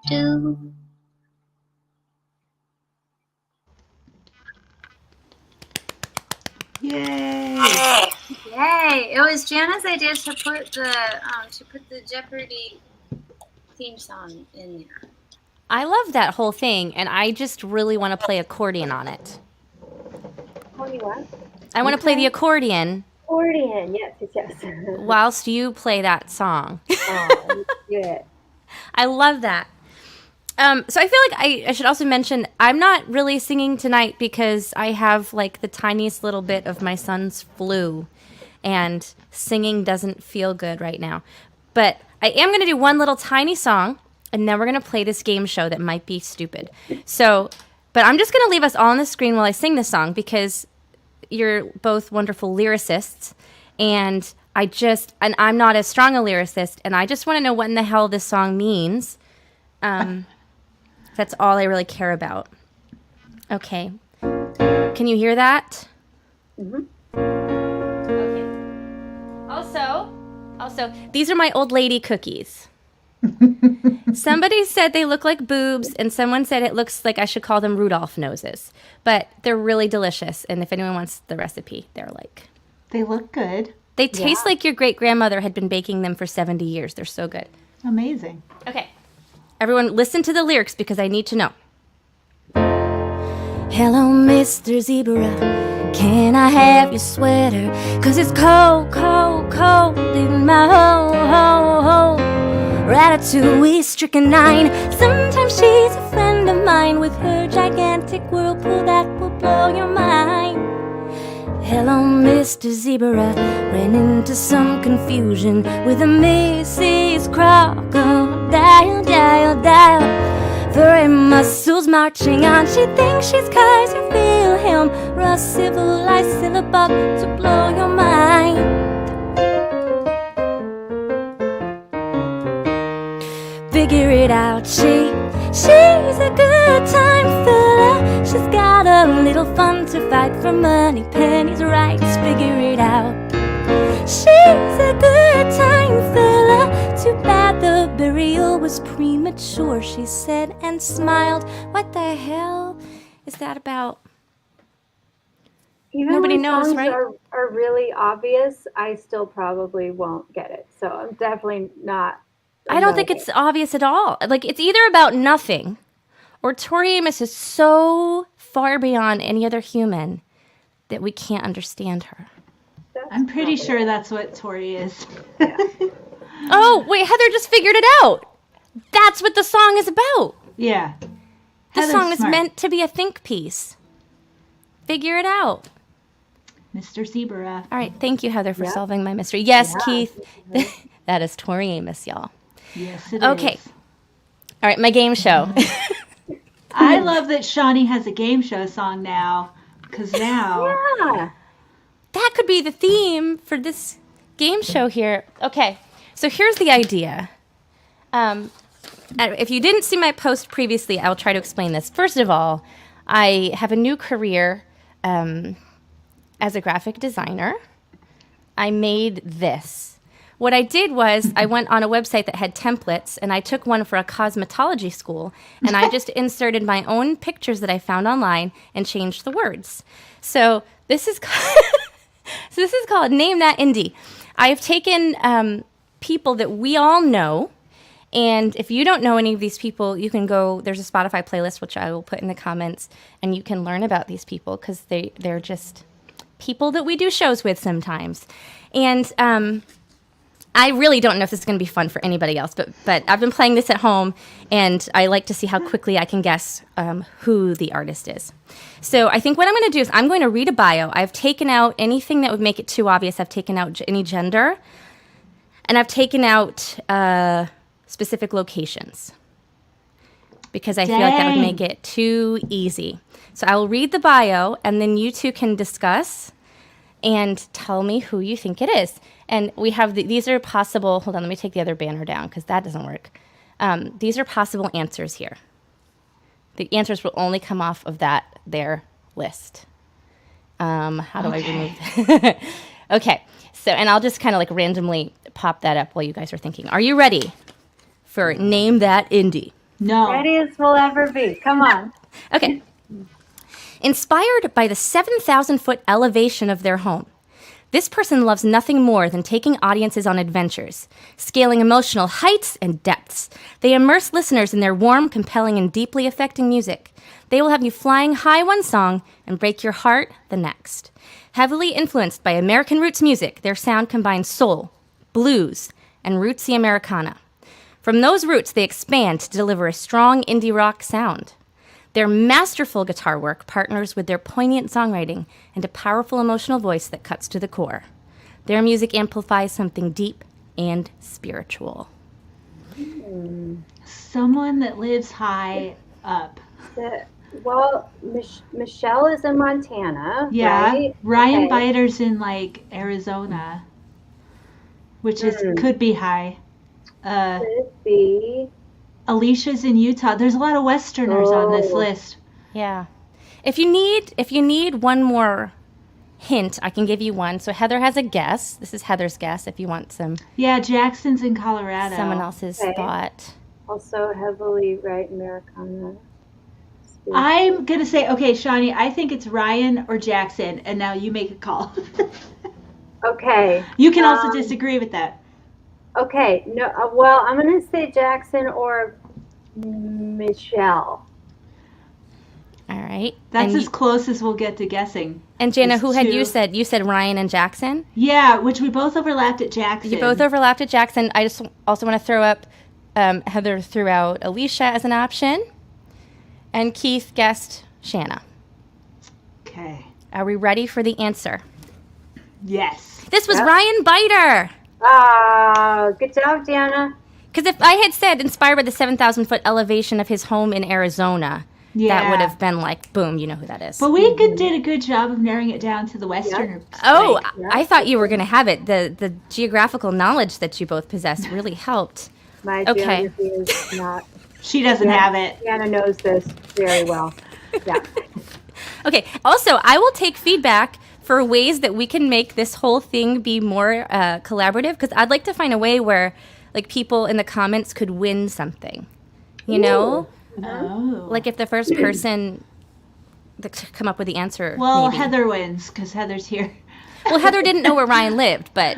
do. Yay! Yay! It was Jana's idea to put the Jeopardy theme song in there. I love that whole thing, and I just really want to play accordion on it. Tony, what? I want to play the accordion Accordion. Yes, yes, yes. whilst you play that song. Oh, good. I love that. So I feel like I should also mention I'm not really singing tonight because I have like the tiniest little bit of my son's flu, and singing doesn't feel good right now. But I am going to do one little tiny song, and then we're going to play this game show that might be stupid. So, but I'm just going to leave us all on the screen while I sing this song because you're both wonderful lyricists, and I'm not as strong a lyricist, and I just want to know what in the hell this song means. That's all I really care about. Okay. Can you hear that? Mm-hmm. Okay. Also, these are my old lady cookies. Somebody said they look like boobs, and someone said it looks like I should call them Rudolph noses. But they're really delicious, and if anyone wants the recipe, they're like... They look good. They taste like your great-grandmother had been baking them for 70 years. They're so good. Amazing. Okay. Everyone, listen to the lyrics because I need to know. Hello, Mr. Zebra. Can I have your sweater? 'Cause it's cold, cold, cold in my hole. Ratatouille, strychnine. Sometimes she's a friend of mine with her gigantic whirlpool that will blow your mind. Hello, Mr. Zebra. Ran into some confusion with a Mrs. Crocodile, dial. Furry muscles marching on. She thinks she's Kaiser Wilhelm, raw civilized syllabub to blow your mind. Figure it out, she's a good time filler. She's got a little fun to fight for money, pennies, rights. Figure it out. She's a good time filler. Too bad the burial was premature, she said and smiled. What the hell is that about? Even Nobody when knows, songs right? are really obvious, I still probably won't get it. So I'm definitely not. I don't think it's obvious at all. Like, it's either about nothing, or Tori Amos is so far beyond any other human that we can't understand her. I'm pretty sure that's what Tori is. Oh, wait, Heather just figured it out. That's what the song is about. Yeah. The Heather's song is smart. meant to be a think piece. Figure it out. Mr. Zebra. All right, thank you, Heather, for solving my mystery. Yes, Yeah. Keith, that is Tori Amos, y'all. Yes, it Okay. is. All right, my game show. I love that Shawnee has a game show song now, because now... Yeah. That could be the theme for this game show here. Okay, so here's the idea. If you didn't see my post previously, I'll try to explain this. First of all, I have a new career as a graphic designer. I made this. What I did was I went on a website that had templates, and I took one for a cosmetology school, and I just inserted my own pictures that I found online and changed the words. So this is called Name That Indie. I've taken people that we all know, and if you don't know any of these people, you can go, there's a Spotify playlist, which I will put in the comments, and you can learn about these people because they're just people that we do shows with sometimes. And I really don't know if this is going to be fun for anybody else, but I've been playing this at home, and I like to see how quickly I can guess who the artist is. So I think what I'm going to do is I'm going to read a bio. I've taken out anything that would make it too obvious. I've taken out any gender, and I've taken out specific locations because I feel like that would make it too easy. So I will read the bio, and then you two can discuss and tell me who you think it is. And we have these are possible. Hold on, let me take the other banner down because that doesn't work. These are possible answers here. The answers will only come off of their list. How do I remove that? Okay, so, and I'll just kind of like randomly pop that up while you guys are thinking. Are you ready for Name That Indie? No. Ready as we'll ever be. Come on. Okay. Inspired by the 7,000-foot elevation of their home, this person loves nothing more than taking audiences on adventures, scaling emotional heights and depths. They immerse listeners in their warm, compelling, and deeply affecting music. They will have you flying high one song and break your heart the next. Heavily influenced by American roots music, their sound combines soul, blues, and rootsy Americana. From those roots, they expand to deliver a strong indie rock sound. Their masterful guitar work partners with their poignant songwriting and a powerful emotional voice that cuts to the core. Their music amplifies something deep and spiritual. Someone that lives high up. Well, Michelle is in Montana. Yeah. Right? Ryan Okay. Biter's in like Arizona, which is could be high. Could be. Alicia's in Utah. There's a lot of Westerners on this Oh. list. Yeah. If you need one more hint, I can give you one. So Heather has a guess. This is Heather's guess if you want Yeah, Jackson's in Colorado. someone else's Okay. thought. Also heavily right Americana. I'm going to say, okay, Shawnee, I think it's Ryan or Jackson, and now you make a call. Okay. You can also disagree with that. Okay. No. Well, I'm gonna say Jackson or Michelle. All right. That's and, as close as we'll get to guessing. and Jana, It's who had two. you said? You said Ryan and Jackson? Yeah, which we both overlapped at Jackson. You both overlapped at Jackson. I just also want to throw up Heather threw out Alicia as an option. And Keith guessed Shanna. Okay. Are we ready for the answer? Yes. This was Yep. Ryan Biter. Ah, good job, Jana. Because if I had said inspired by the 7,000-foot elevation of his home in Arizona, that would have been like, boom, you know who that is. But we did a good job of narrowing it down to the Western. Oh, Yeah. I thought you were going to have it. The geographical knowledge that you both possess really helped. My Okay. geography is not. She doesn't have it. Jana knows this very well. Yeah. Okay, also, I will take feedback for ways that we can make this whole thing be more collaborative, because I'd like to find a way where like people in the comments could win something. You know? Oh. Like if the first person that come up with the answer. Well, maybe. Heather wins because Heather's here. Well, Heather didn't know where Ryan lived, but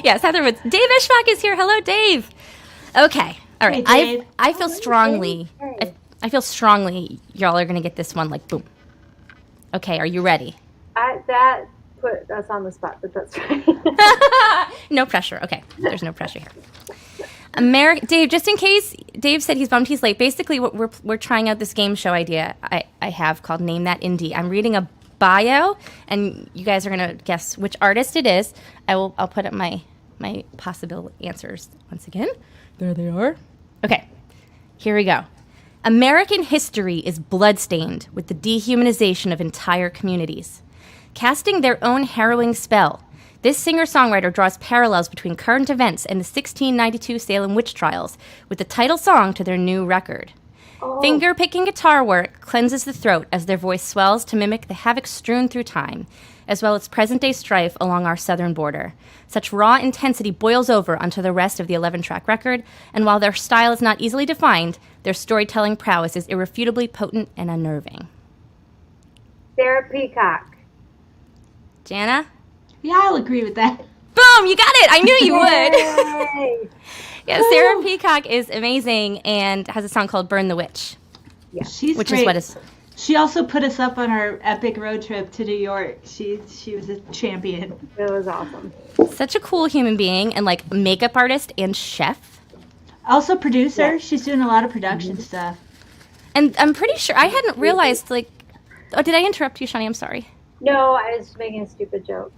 yes, Heather would. Dave Ishbach is here. Hello, Dave. Okay, all right. Hey, Dave. I feel strongly. Hey. I feel strongly y'all are gonna get this one like boom. Okay, are you ready? That put us on the spot, but that's fine. No pressure. Okay, there's no pressure here. Dave, just in case Dave said he's bummed he's late, basically we're trying out this game show idea I have called Name That Indie. I'm reading a bio, and you guys are going to guess which artist it is. I'll put up my possible answers once again. There they are. Okay, here we go. American history is bloodstained with the dehumanization of entire communities. Casting their own harrowing spell, this singer-songwriter draws parallels between current events and the 1692 Salem witch trials with the title song to their new record. Finger-picking guitar work cleanses the throat as their voice swells to mimic the havoc strewn through time, as well as present-day strife along our southern border. Such raw intensity boils over onto the rest of the 11-track record, and while their style is not easily defined, their storytelling prowess is irrefutably potent and unnerving. Sarah Peacock. Jana? Yeah, I'll agree with that. Boom! You got it! I knew you would! Yay! Yeah, Sarah Peacock is amazing and has a song called Burn the Witch, She's which great. is what is... She also put us up on our epic road trip to New York. She was a champion. It was awesome. Such a cool human being and like makeup artist and chef. Also producer. Yeah. She's doing a lot of production stuff. And I'm pretty sure I hadn't realized like... Oh, did I interrupt you, Shawnee? I'm sorry. No, I was making a stupid joke.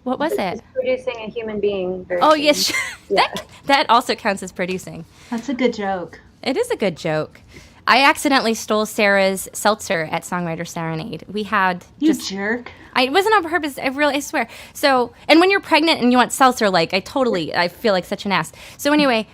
What was it? She's producing a human being. Very Oh, soon. yes. Yeah. That also counts as producing. That's a good joke. It is a good joke. I accidentally stole Sarah's seltzer at Songwriter Serenade. We had You just... jerk. It wasn't on purpose. I swear. So, and when you're pregnant and you want seltzer, like I feel like such an ass. So anyway,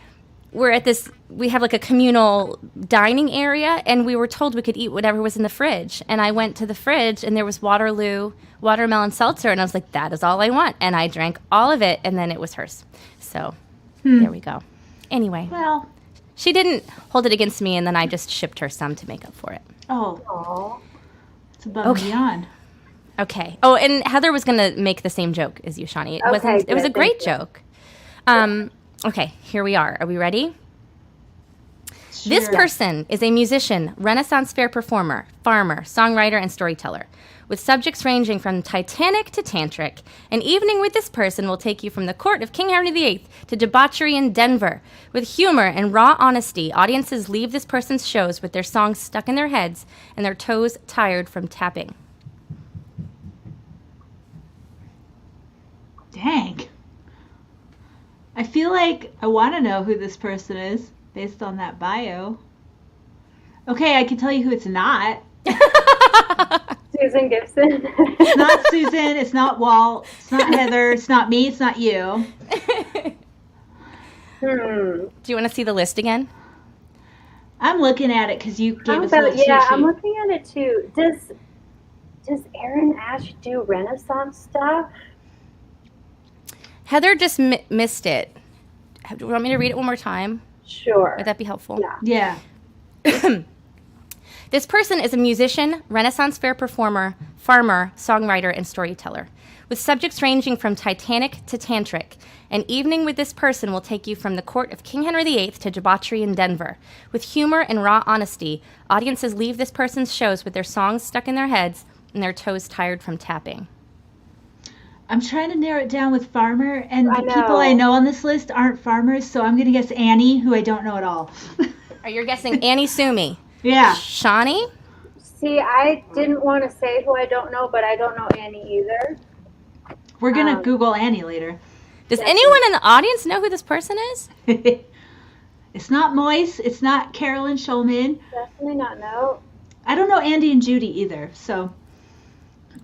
we have like a communal dining area, and we were told we could eat whatever was in the fridge. And I went to the fridge, and there was Waterloo watermelon seltzer, and I was like, that is all I want. And I drank all of it, and then it was hers. So there we go. Anyway, Well, She didn't hold it against me, and then I just shipped her some to make up for it. Oh, Aw. it's above and beyond. Okay. Oh, and Heather was going to make the same joke as you, Shawnee. It wasn't. It was a good. great Thank you. joke. Okay, here we are. Are we ready? This Sure. person is a musician, Renaissance fair performer, farmer, songwriter, and storyteller. With subjects ranging from Titanic to Tantric, an evening with this person will take you from the court of King Henry VIII to debauchery in Denver. With humor and raw honesty, audiences leave this person's shows with their songs stuck in their heads and their toes tired from tapping. Dang. I feel like I want to know who this person is based on that bio. Okay, I can tell you who it's not. Susan Gibson. It's not Susan. It's not Walt. It's not Heather. It's not me. It's not you. Do you want to see the list again? I'm looking at it because you gave I'm us a little cheat I'm sheet. looking at it too. Does Aaron Ash do Renaissance stuff? Heather just missed it. Do you want me to read it one more time? Sure. Would that be helpful? Yeah. Yeah. This person is a musician, Renaissance fair performer, farmer, songwriter, and storyteller. With subjects ranging from Titanic to Tantric, an evening with this person will take you from the court of King Henry VIII to debauchery in Denver. With humor and raw honesty, audiences leave this person's shows with their songs stuck in their heads and their toes tired from tapping. I'm trying to narrow it down with farmer, and I the people know. I know on this list aren't farmers, so I'm going to guess Annie, who I don't know at all. Are you guessing Annie Sumi? Yeah. Shawnee? See, I didn't want to say who I don't know, but I don't know Annie either. We're going to Google Annie later. Does anyone in the audience know who this person is? It's not Moise. It's not Carolyn Schulman. Definitely not no. I don't know Andy and Judy either, so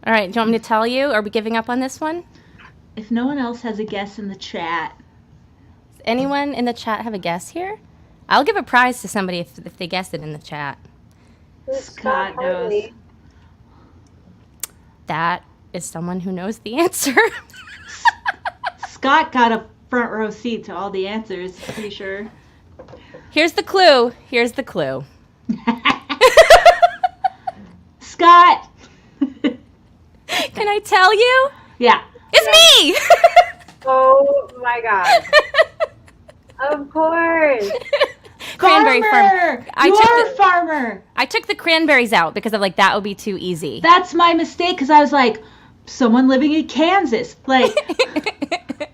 All right, do you want me to tell you? Are we giving up on this one? if no one else has a guess in the chat. Does anyone in the chat have a guess here? I'll give a prize to somebody if they guess it in the chat. Who's Scott Hartley? That is someone who knows the answer. Scott got a front row seat to all the answers, pretty sure. Here's the clue. Here's the clue. Scott! Can I tell you? Yeah. It's me! Oh my god. Of course. Cranberry farm. Farmer! I You took are the- a farmer! I took the cranberries out because I'm like, that would be too easy. That's my mistake, because I was like, someone living in Kansas. Like,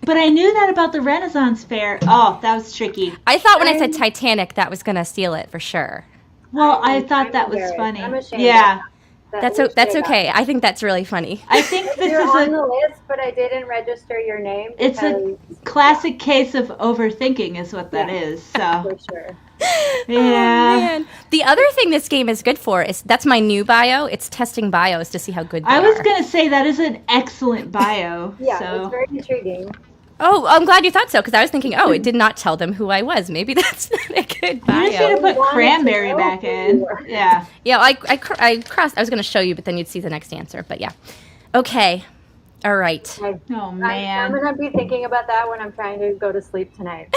but I knew that about the Renaissance Fair. Oh, that was tricky. I thought when I said Titanic, that was going to steal it for sure. Well, I I'm thought that was embarrassed. funny. I'm ashamed Yeah. That's we that's say that. okay. I think that's really funny. I think this You're is on a the list, but I didn't register your name. It's a because- classic case of overthinking is what that is. So, for sure. Oh, yeah. man. The other thing this game is good for is that's my new bio. It's testing bios to see how good they I was are. going to say that is an excellent bio. Yeah, so. it's very intriguing. Oh, I'm glad you thought so because I was thinking, oh, it did not tell them who I was. Maybe that's not a good You just need bio. to put wanted to cranberry know back who in. you were. Yeah. Yeah, I crossed. I was going to show you, but then you'd see the next answer. But yeah. Okay. All right. Oh, I'm man. going to be thinking about that when I'm trying to go to sleep tonight.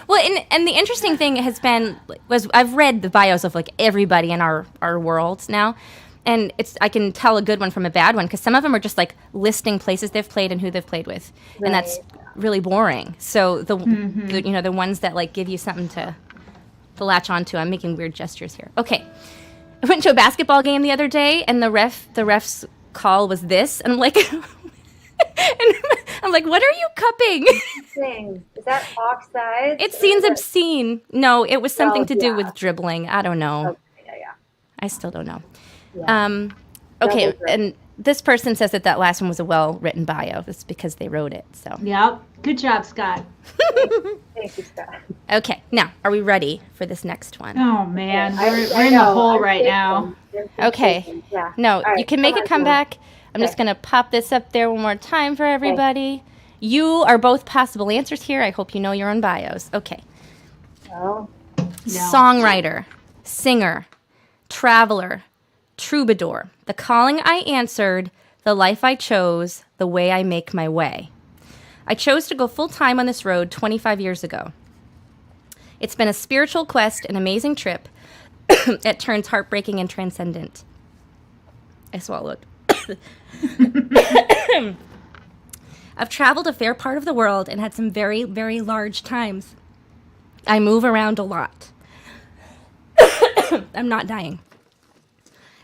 Well, and the interesting thing has been was I've read the bios of like everybody in our world now, and I can tell a good one from a bad one because some of them are just like listing places they've played and who they've played with, and that's really boring. So the the ones that like give you something to latch onto. I'm making weird gestures here. Okay, I went to a basketball game the other day, and the ref's call was this, and I'm like. And I'm like, what are you cupping? Thing. Is that offside? It seems obscene. No, it was something to do yeah. with dribbling. I don't know. Okay, yeah. I still don't know. Yeah. Okay, Double dribble. and this person says that last one was a well-written bio. That's because they wrote it. So Yep. Good job, Scott. Thank you, Scott. okay, now are we ready for this next one? Oh, man. I We're in the know, hole I'm right now. thinking. Okay. Yeah. No, All right, you can make come a on, comeback. I'm just gonna pop this up there one more time for everybody. You are both possible answers here. I hope you know your own bios. Okay. Oh, Songwriter, singer, traveler, troubadour, the calling I answered, the life I chose, the way I make my way. I chose to go full time on this road 25 years ago. It's been a spiritual quest, an amazing trip. It turns heartbreaking and transcendent. I swallowed. I've traveled a fair part of the world and had some very, very large times. I move around a lot. I'm not dying.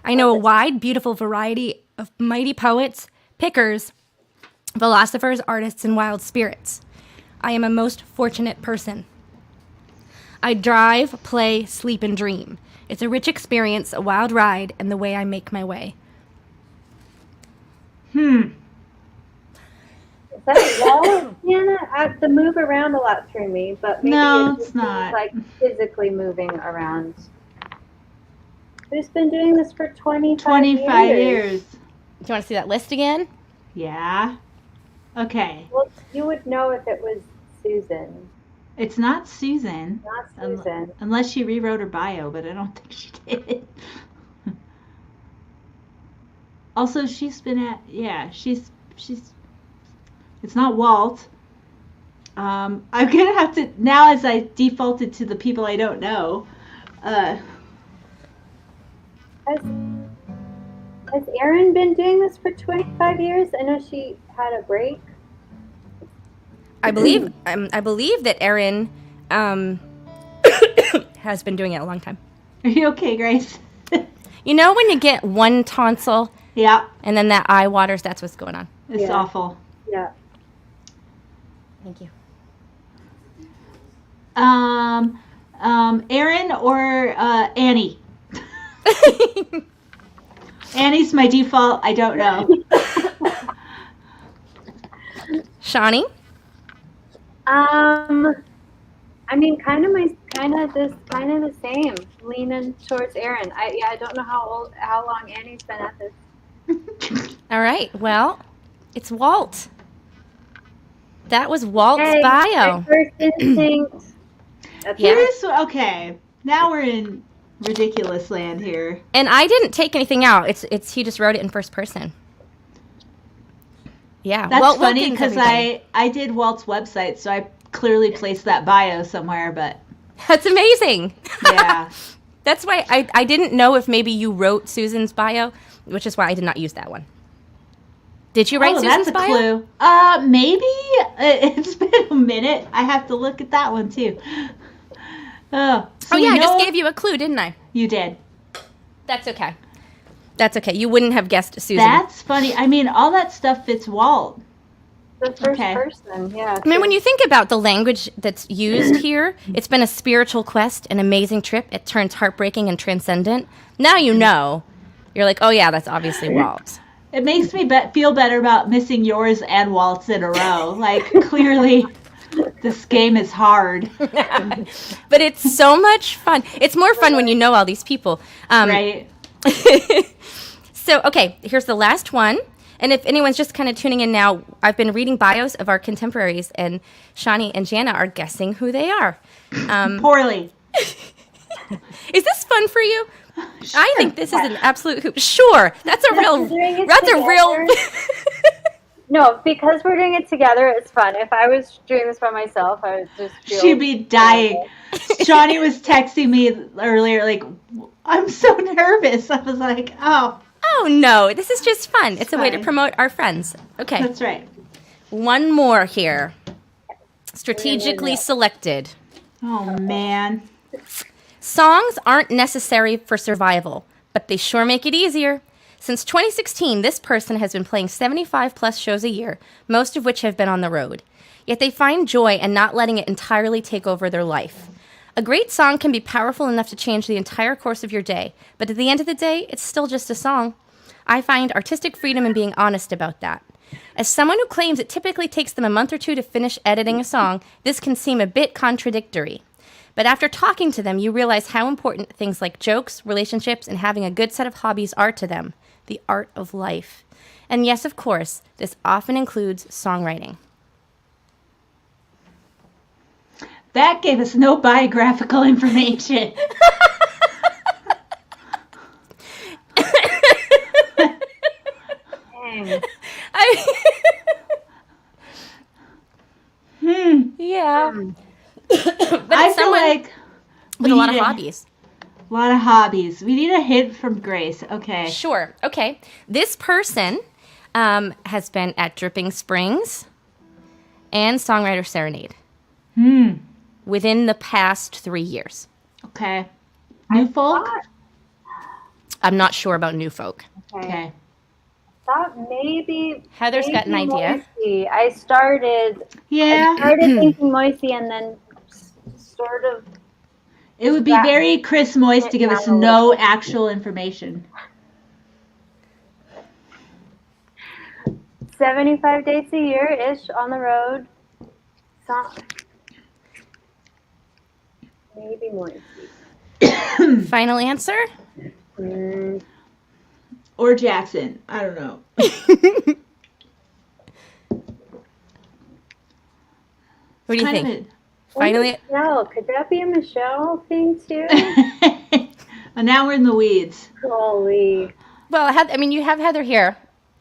I know a wide, beautiful variety of mighty poets, pickers, philosophers, artists, and wild spirits. I am a most fortunate person. I drive, play, sleep, and dream. It's a rich experience, a wild ride, and the way I make my way. Is that wall, Jana? The move around a lot threw me, but maybe No, it's it's not. like physically moving around. Who's been doing this for 25 years. Do you want to see that list again? Yeah. Okay. Well, you would know if it was Susan, It's not Susan. not Susan. Unless she rewrote her bio, but I don't think she did. Also, she's been at, she's, it's not Walt. I'm gonna have to, now as I defaulted to the people I don't know, Has Erin been doing this for 25 years? I know she had a break. I believe that Erin has been doing it a long time. are you okay, Grace? You know when you get one tonsil Yeah, and then that eye waters, that's what's going on. it's Yeah. awful. Yeah. Thank you. Erin or Annie? Annie's my default. I don't know. Shawnee? I mean, kind of the same. Leaning towards Erin. I don't know how long Annie's been at this. All right. Well, it's Walt. That was Walt's Hey, bio. my first instinct. That's Yeah. Here's, okay, now we're in ridiculous land here. And I didn't take anything out. It's he just wrote it in first person. Yeah. That's Walt funny Wilkins, because everybody. I did Walt's website, so I clearly placed that bio somewhere, but That's amazing. yeah. That's why I didn't know if maybe you wrote Susan's bio, which is why I did not use that one. Did you write Susan's that's a bio? clue. Maybe. It's been a minute. I have to look at that one too. Oh, so Oh yeah, I you just know- gave you a clue, didn't I? You did. That's okay. That's okay. You wouldn't have guessed Susan. That's funny. I mean, all that stuff fits Walt. the first Okay. person. Yeah. I mean, when you think about the language that's used here, it's been a spiritual quest, an amazing trip. It turns heartbreaking and transcendent. Now you know. You're like, oh yeah, that's obviously Walt. It makes me feel better about missing yours and Walt's in a row. Like, clearly, this game is hard. But it's so much fun. It's more fun when you know all these people. Right? So, okay, here's the last one. And if anyone's just kind of tuning in now, I've been reading bios of our contemporaries, and Shawnee and Jana are guessing who they are. Poorly. Is this fun for you? I think this is an absolute hoop. Sure, that's a real. doing it That's a real. together. No, because we're doing it together, it's fun. If I was doing this by myself, I would just feel She'd be dying. Shawnee was texting me earlier, like, I'm so nervous. I was like, oh, Oh no, this is just fun. It's a way to fine. promote our friends. Okay, that's right. one more here. Strategically selected. Oh, man. Songs aren't necessary for survival, but they sure make it easier. Since 2016, this person has been playing 75 plus shows a year, most of which have been on the road. Yet they find joy in not letting it entirely take over their life. A great song can be powerful enough to change the entire course of your day, but at the end of the day, it's still just a song. I find artistic freedom in being honest about that. As someone who claims it typically takes them a month or two to finish editing a song, this can seem a bit contradictory. But after talking to them, you realize how important things like jokes, relationships, and having a good set of hobbies are to them. The art of life. And yes, of course, this often includes songwriting. That gave us no biographical information. Dang. Yeah. But I it's feel someone like with a lot of hobbies. A lot of hobbies. We need a hint from Grace. Okay. Sure. Okay. This person has been at Dripping Springs and Songwriter Serenade within the past 3 years. Okay. New folk? I'm not sure about new folk. Okay. Thought maybe Heather's got an idea. Moisey. I started Yeah. thinking Moisey and then sort of It would be very Chris Moist to give us no actual information. 75 dates a year-ish on the road. Maybe Moisey. Final answer? Or Jackson. I don't know. What do you think? Finally, Michelle. Could that be a Michelle thing too? And now we're in the weeds. Holy. Well, I mean, you have Heather here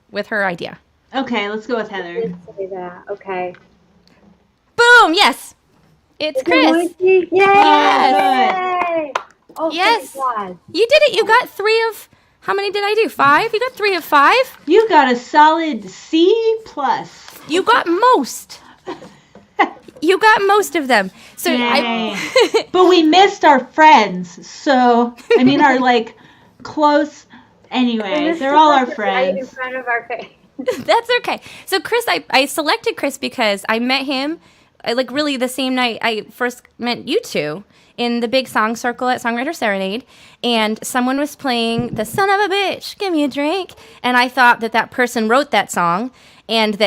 with her idea. Okay, let's go with Heather. I did say that. Okay. Boom! Yes, it's Chris. Yay! Yes. Oh, Yes. thank God. You did it. You got 3 of. How many did I do? 5. You got 3 of 5. You got a solid C plus. You got most. You got most of them. So Yay. But we missed our friends. So I mean, our like close. Anyway, they're all our Right in friends. front of our face. That's okay. So Chris, I selected Chris because I met him like really the same night I first met you two in the big song circle at Songwriter Serenade, and someone was playing "The Son of a Bitch, Give Me a Drink," and I thought that person wrote that song, and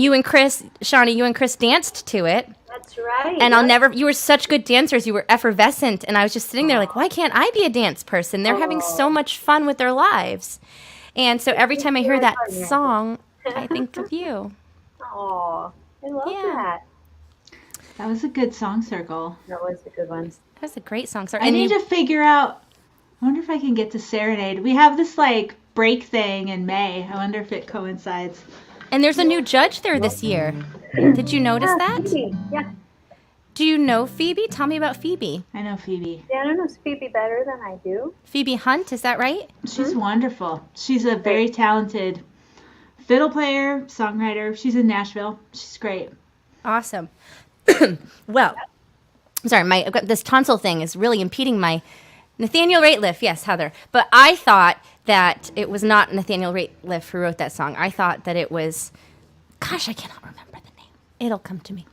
you and Chris, Shawnee, you and Chris danced to it. That's right. And you were such good dancers. You were effervescent. And I was just sitting there like, why can't I be a dance person? They're having so much fun with their lives. And so every time I hear that song, I think of you. Oh, I love that. That was a good song circle. That was a good one. That was a great song. I need to figure out, I wonder if I can get to Serenade. We have this like break thing in May. I wonder if it coincides. And there's a new judge there this year. Did you notice that? Phoebe. Yeah. Do you know Phoebe? Tell me about Phoebe. I know Phoebe. Jana knows Phoebe better than I do. Phoebe Hunt, is that right? She's wonderful. She's a very talented fiddle player, songwriter. She's in Nashville. She's great. Awesome. Well, sorry, this tonsil thing is really impeding my Nathaniel Rateliff. Yes, Heather. But I thought that it was not Nathaniel Rateliff who wrote that song. I thought that it was, gosh, I cannot remember the name. It'll come to me.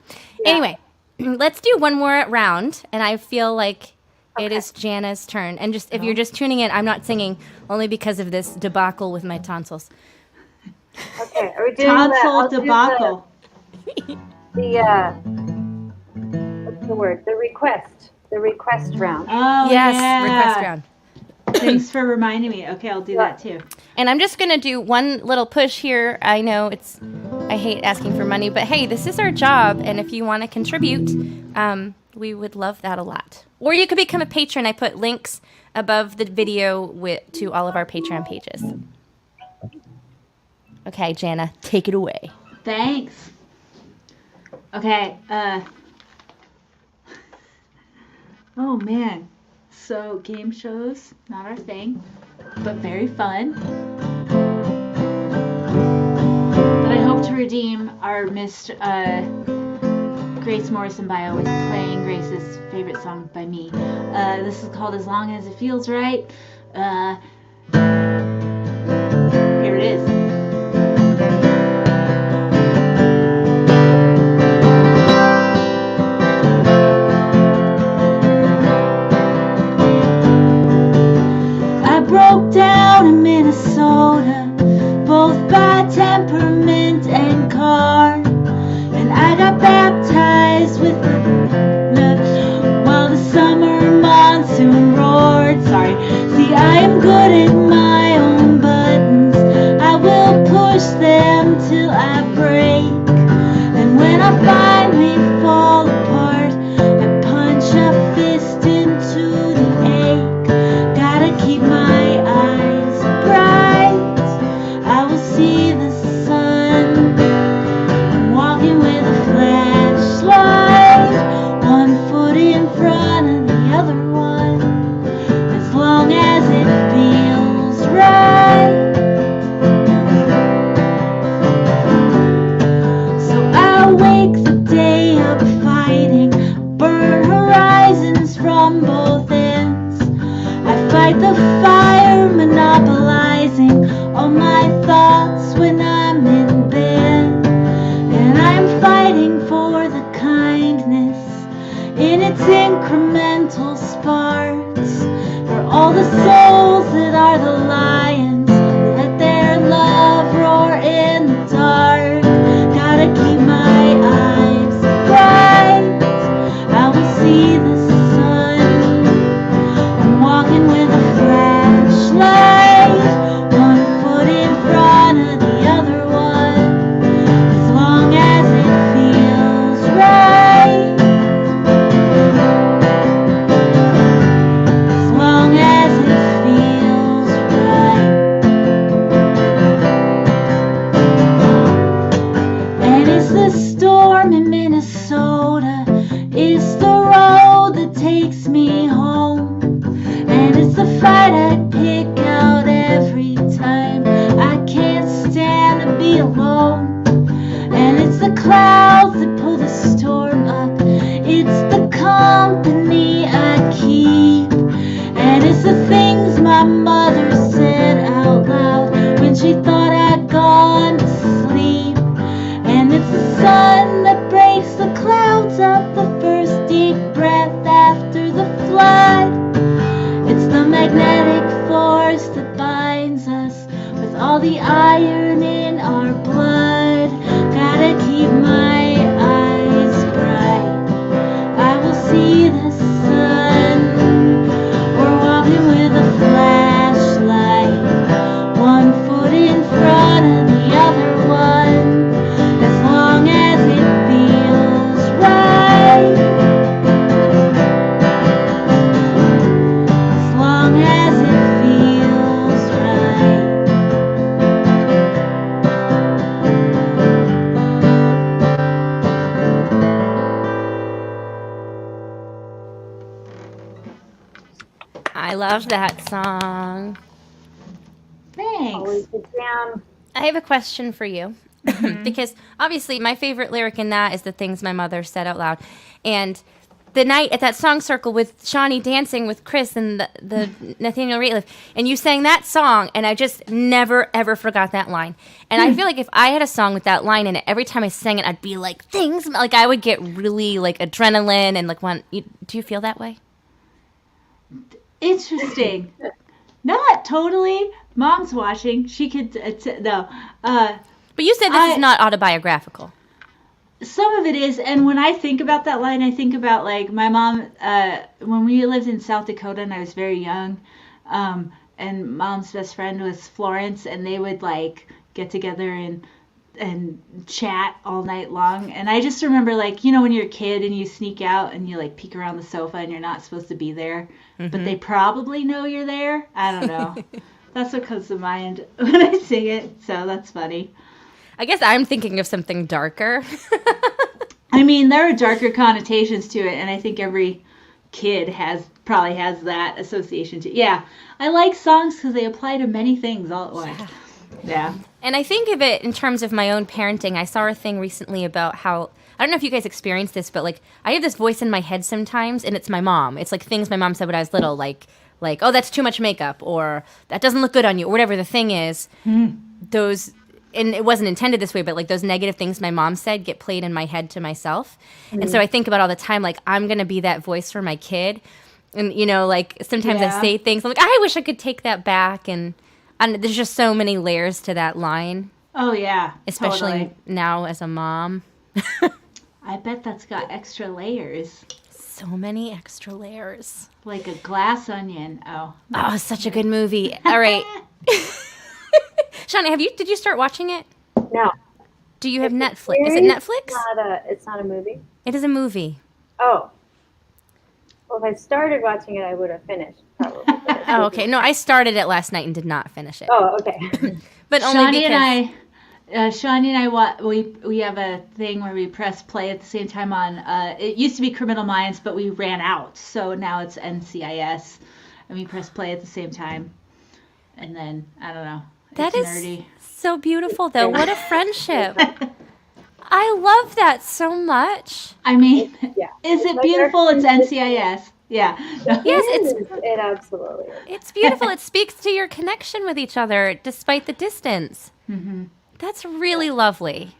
Yeah. Anyway, let's do one more round, and I feel like it is Jana's turn. And just if you're just tuning in, I'm not singing only because of this debacle with my tonsils. Okay, are we doing tonsil debacle? What's the word? The request round. Oh, yes, yeah. request round. Thanks for reminding me. Okay, I'll do that too. And I'm just going to do one little push here. I know I hate asking for money, but hey, this is our job. And if you want to contribute, we would love that a lot. Or you could become a patron. I put links above the video to all of our Patreon pages. Okay, Jana, take it away. Thanks. Okay, oh man. So game shows, not our thing, but very fun. But I hope to redeem our missed Grace Morrison bio with playing Grace's favorite song by me. This is called As Long As It Feels Right. Here it is. Broke down in Minnesota, both by temperament and car, and I got baptized with love while the summer monsoon roared. Sorry, see, I am good at my own buttons. I will its incremental sparks. For all the souls that are the lions, let their love roar in the dark. Gotta keep my eyes bright. I will see the sun. I'm walking with a flashlight, one foot in front of the other one, as long as it feels right. As long as it feels right. And it's the storm in Minnesota, it's the road that takes me home, and it's the fight I pick out every time. I can't stand to be alone, and it's the clouds that pull the storm up, it's the company I keep, and it's the things my mother said out loud when she thought I'd gone to sleep. And it's the sun that breaks the clouds up, the first deep breath after the flood. It's the magnetic force that binds us with all the iron in our blood. Gotta keep my eyes bright. I will see the sun. We're walking with a flashlight, one foot in front of the other one, as long as it feels right. As long as it feels right. I love that song. Always Thanks. a jam. I have a question for you. Because obviously my favorite lyric in that is the things my mother said out loud. And the night at that song circle with Shawnee dancing with Chris and the Nathaniel Rateliff, and you sang that song, and I just never, ever forgot that line. And I feel like if I had a song with that line in it, every time I sang it, I'd be like, things, like I would get really like adrenaline and like do you feel that way? Interesting. Not totally. Mom's watching. She could no. But you said this is not autobiographical. Some of it is, and when I think about that line, I think about like my mom. When we lived in South Dakota and I was very young, and Mom's best friend was Florence, and they would like get together and chat all night long. And I just remember, like, you know, when you're a kid and you sneak out and you like peek around the sofa and you're not supposed to be there, but they probably know you're there. I don't know. That's what comes to mind when I sing it. So that's funny. I guess I'm thinking of something darker. I mean, there are darker connotations to it, and I think every kid probably has that association to. Yeah, I like songs because they apply to many things all at once. Yeah. And I think of it in terms of my own parenting. I saw a thing recently about how, I don't know if you guys experienced this, but like I have this voice in my head sometimes, and it's my mom. It's like things my mom said when I was little, like oh, that's too much makeup, or that doesn't look good on you, or whatever the thing is. Those, and it wasn't intended this way, but like those negative things my mom said get played in my head to myself. And so I think about all the time, like I'm going to be that voice for my kid. And, you know, like sometimes I say things, I'm like, I wish I could take that back. And there's just so many layers to that line. Oh, yeah. Especially totally. now as a mom. I bet that's got extra layers. So many extra layers. Like a glass onion. Oh. Oh, such a good movie. All right. Shawnee, did you start watching it? No. Do you have Netflix? Is it Netflix? It's not a movie. It is a movie. Oh. Well, if I started watching it, I would have finished, probably. Oh, okay. No, I started it last night and did not finish it. Oh, okay. But only Shawnee and I, we have a thing where we press play at the same time on, it used to be Criminal Minds, but we ran out. So now it's NCIS, and we press play at the same time. And then, I don't know. That it's is nerdy. so beautiful, though. What a friendship. I love that so much. I mean, Yeah. is it Like beautiful? our It's NCIS. Yeah. Yes, It absolutely is. it's beautiful. It speaks to your connection with each other despite the distance. Mm-hmm. That's really lovely.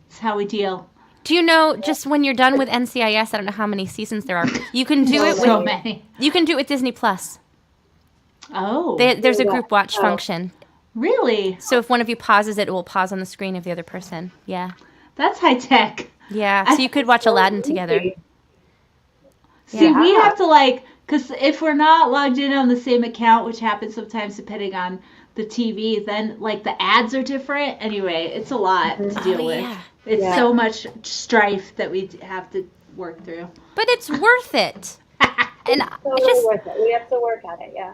It's how we deal. Do you know, just when you're done with NCIS, I don't know how many seasons there are, you can do it So with many. you can do it with Disney Plus. Oh, There's a group watch function. really? So if one of you pauses it will pause on the screen of the other person. Yeah. That's high tech. Yeah. So you could watch Aladdin together. See, we have to because if we're not logged in on the same account, which happens sometimes depending on the TV, then the ads are different. Anyway, it's a lot to deal with. Yeah. It's so much strife that we have to work through. But it's worth it. And Totally worth it. We have to work at it. Yeah.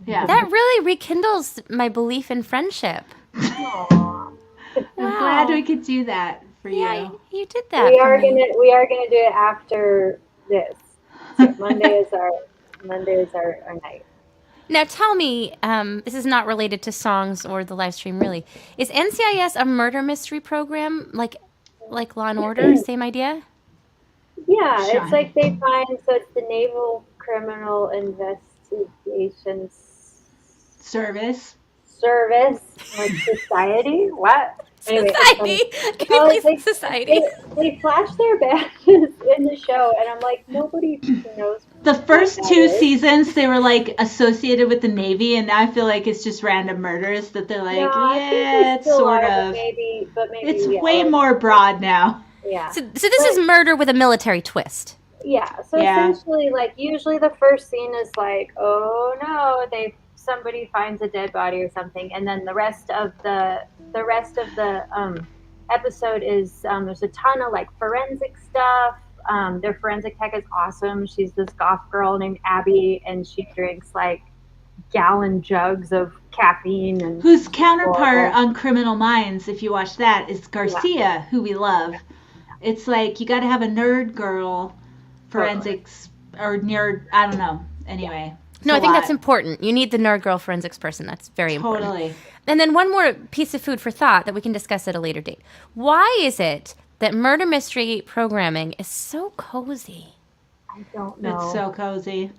Yeah. that really rekindles my belief in friendship. Aww. I'm glad we could do that for Yeah, you. you did that. We for are me. gonna do it after this. So Monday is our night. Now tell me, this is not related to songs or the live stream really. Is NCIS a murder mystery program like Law and Order? Same idea? Yeah, Shawnee. it's like they find, so it's the Naval Criminal Investigation Service. Service, like society. What? Anyway, Society. Can you Well, please society? they flash their badges in the show, and I'm like, nobody knows. The first what two that is. seasons, they were associated with the Navy, and now I feel like it's just random murders that they're like, No, I think yeah, they it's still sort are, of. but maybe It's yeah, way more broad now. Yeah. So this is murder with a military twist. Yeah, so Yeah. essentially, usually the first scene is oh no, somebody finds a dead body or something, and then the rest of the episode is there's a ton of forensic stuff. Their forensic tech is awesome. She's this goth girl named Abby, and she drinks gallon jugs of caffeine and Whose counterpart on Criminal Minds, if you watch that, is Garcia, who we love. It's you got to have a nerd girl, forensics, or nerd, I don't know. Anyway. No, I think that's important. You need the nerd girl forensics person. That's very important. Totally. And then one more piece of food for thought that we can discuss at a later date. Why is it that murder mystery programming is so cozy? I don't know. It's so cozy.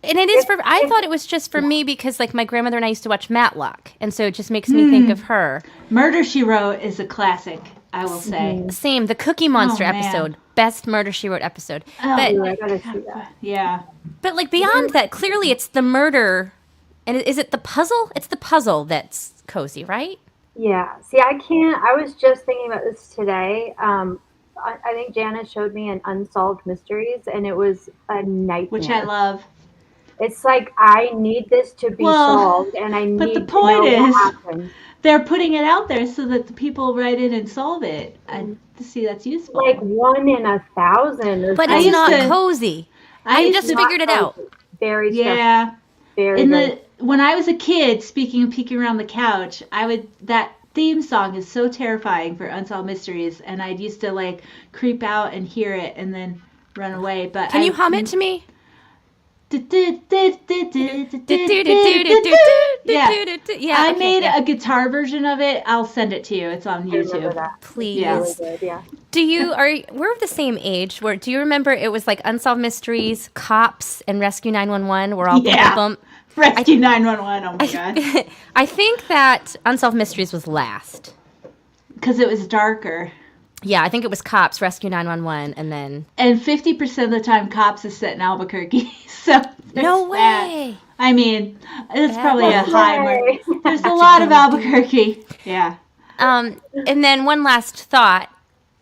And it is I thought it was just for me because my grandmother and I used to watch Matlock. And so it just makes me think of her. Murder, She Wrote is a classic, I will say. Same, the Cookie Monster man. episode. Best Murder, She Wrote episode. Oh, but I gotta see that. yeah. But beyond that, clearly it's the murder. And is it the puzzle? It's the puzzle that's cozy, right? Yeah. See, I can't. I was just thinking about this today. I think Jana showed me an Unsolved Mysteries, and it was a nightmare. Which I love. It's I need this to be solved, and I but need the to point know is- what happened. They're putting it out there so that the people write in and solve it. And to see that's useful. 1 in 1,000. Or But I it's used not to- cozy. I I used just to- figured it out. Very stressful. Yeah. Very. When I was a kid, speaking of peeking around the couch, that theme song is so terrifying for Unsolved Mysteries, and I'd used to creep out and hear it and then run away. But Can you hum it to me? Yeah. Yeah, I okay, made yeah. a guitar version of it. I'll send it to you. It's on I remember YouTube. that. Please. Yeah. Really good. Yeah. We're of the same age. Do you remember it was Unsolved Mysteries, Cops, and Rescue 911 were all Yeah. bump. Rescue 911. Oh my god. I think that Unsolved Mysteries was last. Because it was darker. Yeah, I think it was Cops, Rescue 911, and then... And 50% of the time, Cops is set in Albuquerque. So No there's that. way! I mean, it's probably a That's high mark. There's a lot of Albuquerque. Yeah. And then one last thought.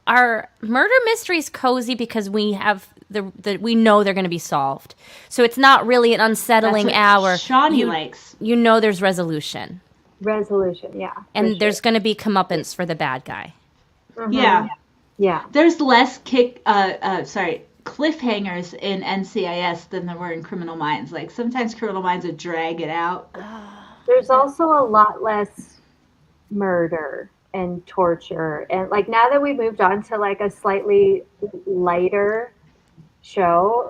Are murder mysteries cozy because we have we know they're going to be solved? So it's not really an unsettling That's what hour. Shawnee likes. You know there's resolution. Resolution. Yeah. And there's going to be comeuppance for the bad guy. Mhm. Yeah. Yeah. There's less cliffhangers in NCIS than there were in Criminal Minds. Sometimes Criminal Minds would drag it out. There's also a lot less murder and torture, and now that we moved on to a slightly lighter show,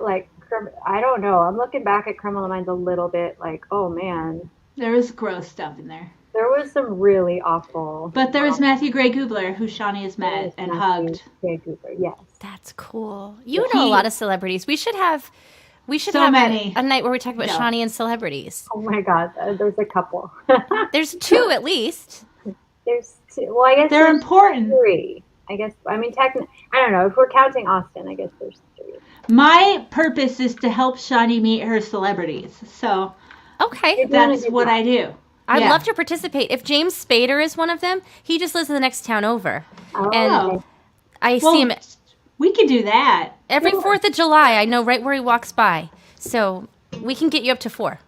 I don't know. I'm looking back at Criminal Minds a little bit oh man, There was gross stuff in there. there was some really awful. But there was Matthew Gray Goobler, who Shawnee has met and hugged. Yes. That's cool. You know a lot of celebrities. We should have So have many. a night where we talk about No. Shawnee and celebrities. Oh my God, there's a couple. There's two at least. There's two. Well, I guess They're there's important. 3. I guess, I mean, I don't know. If we're counting Austin, I guess there's three. My purpose is to help Shawnee meet her celebrities. So Okay. You're doing a that's good what job. I do. I'd Yeah. love to participate. If James Spader is one of them, he just lives in the next town over. And Oh, I well, see him we could do that. every 4th of July. I know right where he walks by. So we can get you up to 4.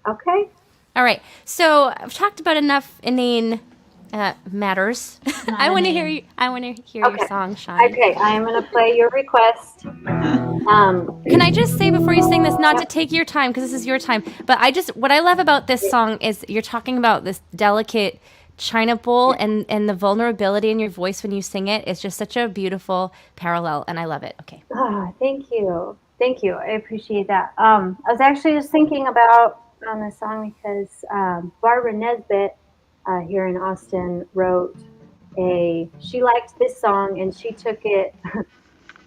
Okay. All right. So I've talked about enough inane matters. I want to hear you. I want to hear your Okay. song, Shawnee. Okay, I am going to play your request. Can I just say before you sing this, not to take your time because this is your time, but what I love about this song is you're talking about this delicate china bowl and the vulnerability in your voice when you sing it is just such a beautiful parallel, and I love it. Okay. Thank you. Thank you. I appreciate that. I was actually just thinking about on this song because Barbara Nesbitt here in Austin wrote she liked this song and she took it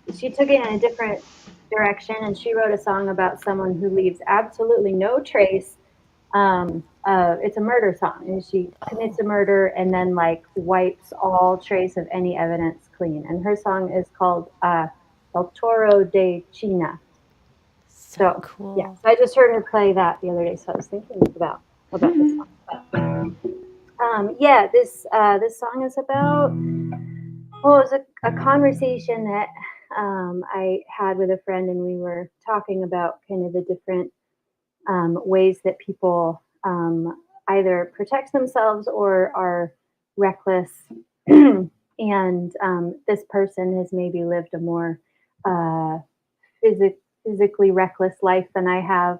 in a different direction, and she wrote a song about someone who leaves absolutely no trace. It's a murder song, and she commits a murder and then like wipes all trace of any evidence clean. And her song is called El Toro de China. So cool. Yeah, so I just heard her play that the other day, so I was thinking about this song. Yeah, this song is about, well, it was a conversation that I had with a friend, and we were talking about kind of the different ways that people either protect themselves or are reckless. And this person has maybe lived a more physically reckless life than I have,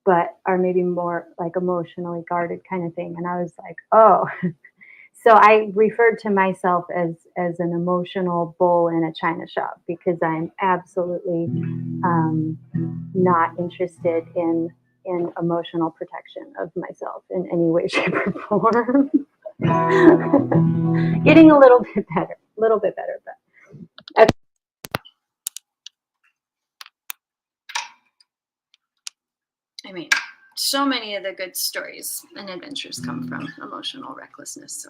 but are maybe more like emotionally guarded kind of thing. And I was like, oh. So I referred to myself as an emotional bull in a china shop because I'm absolutely not interested in emotional protection of myself in any way, shape, or form. Getting a little bit better, but okay. I mean, so many of the good stories and adventures come from emotional recklessness. So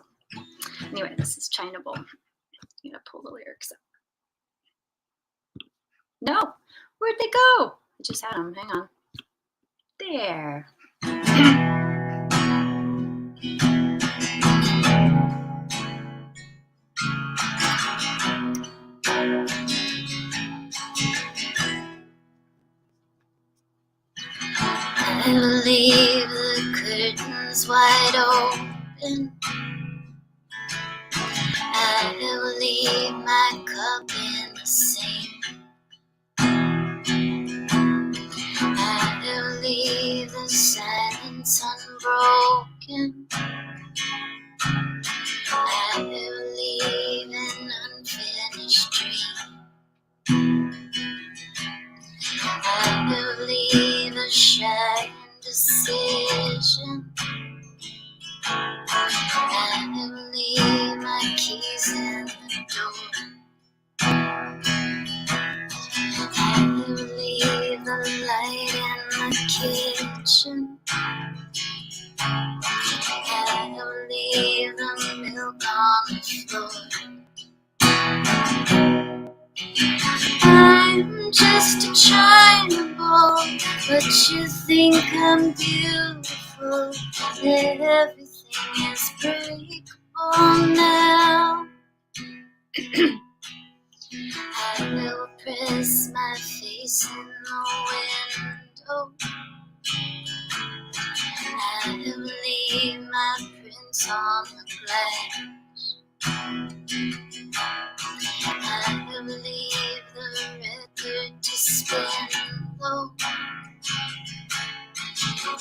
anyway, this is China Bowl. I'm gonna pull the lyrics up. No, where'd they go? I just had them. Hang on. There. I will leave the curtains wide open. I will leave my cup in the sink. I will leave the silence unbroken. I will leave an unfinished dream. I will leave a shy indecision. I will leave my keys in the door. I will leave the light in the kitchen. I will leave the milk on the floor. I'm just a china ball, but you think I'm beautiful. Everything is breakable now. I will press my face in the window. I will leave my prints on the glass. I will leave the record to spin low.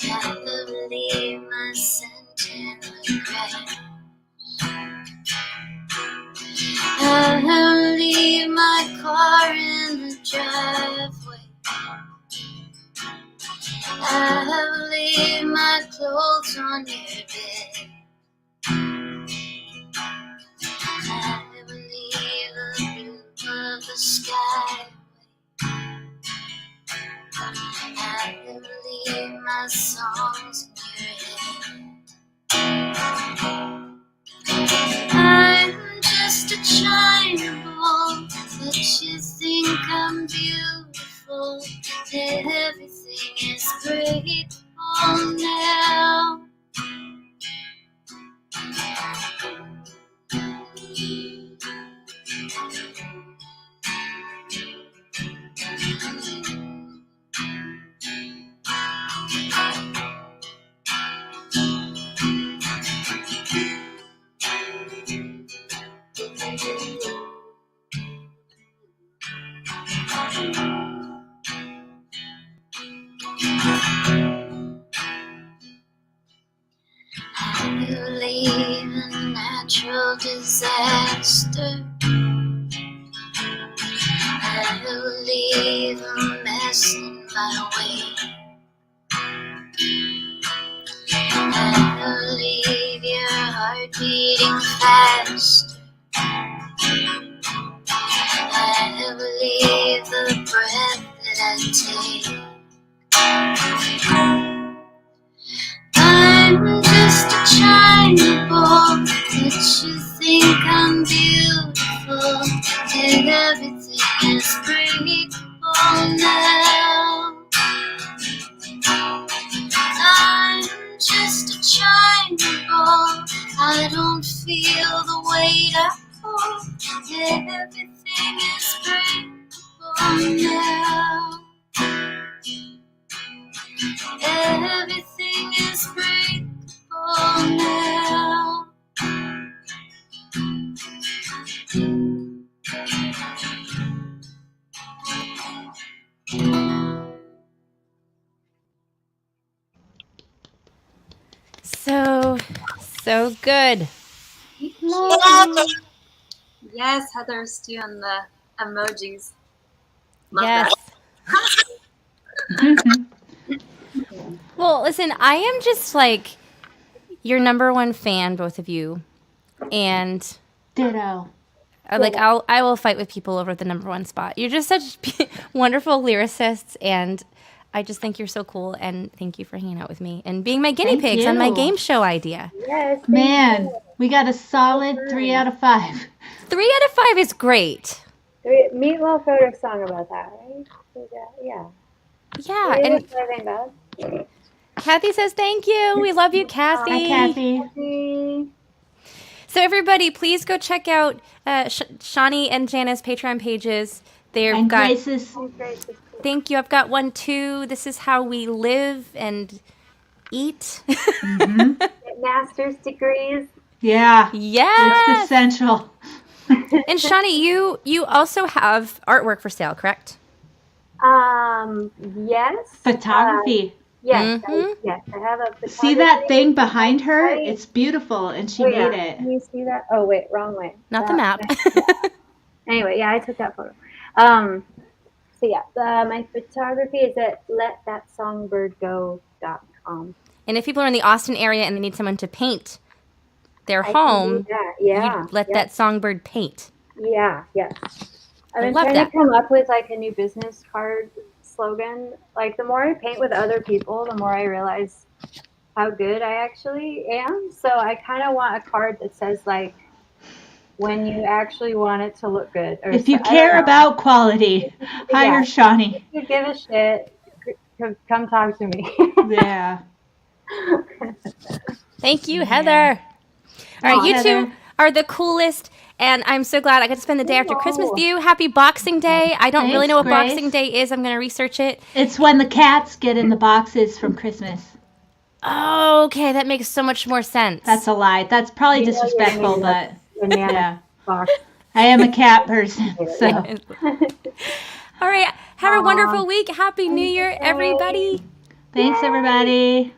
I will leave my scent in the grass. I will leave my car in the driveway. I will leave my clothes on your bed. I will leave the blue of the sky. I will leave my songs in your head. I'm just a unattainable, but you think I'm beautiful. Everything is grateful now. I believe in natural disaster. I believe a mess in my way. I believe your heart beating fast. I believe the breath that I take. I'm just a China ball, but you think I'm beautiful. And everything is breakable now. I'm just a China ball. I don't feel the weight I hold. Everything is breakable now. Everything is breakable now. So good. Yes, Heather's doing the emojis. Love Yes. Well, listen, I am just like your number one fan, both of you, and Ditto. like I will fight with people over the number one spot. You're just such wonderful lyricists, and I just think you're so cool. And thank you for hanging out with me and being my guinea Thank pigs on my you. game show idea. Yes. thank Man, you. we got a solid 3 out of 5. 3 out of 5 is great. Meatloaf wrote a song about that, right? Yeah. Yeah, It and was living bad. Kathy says thank you. We love you, Kathy. Hi, Kathy. So everybody, please go check out Shawnee and Jana's Patreon pages. They've And got. Grace's. Thank you. I've got one too. This is how we live and eat. Master's degrees. Yeah. Yes. It's essential. And Shawnee, you also have artwork for sale, correct? Yes. Photography. Yes. Mhm. Yes. I have a photography. See that thing behind her? Right. It's beautiful, and she Oh, made yeah. it. Can you see that? Oh, wait, wrong way. Not the map. Anyway, yeah, I took that photo. So yeah, my photography is at letthatsongbird.go.com. And if people are in the Austin area and they need someone to paint their I can home, do that. Yeah. you let that songbird paint. Yeah. Yes. I've been love trying that. to come up with like a new business card slogan. Like the more I paint with other people, the more I realize how good I actually am. So I kind of want a card that says like, when you actually want it to look good. Or If you I don't care know. about quality, hire Shawnee. If you give a shit, come talk to me. Yeah. Thank you, Heather. All right, Aw, you Heather. two are the coolest, and I'm so glad I got to spend the day after Christmas with Oh. you. Happy Boxing Day. I don't really Thanks, know what Grace. Boxing Day is. I'm going to research it. It's when the cats get in the boxes from Christmas. Oh, okay, that makes so much more sense. That's a lie. That's probably You know you're disrespectful, gonna but Banana yeah. box. I am a cat person, so All right, have a Aw. wonderful week. Happy New Year, everybody. thanks everybody.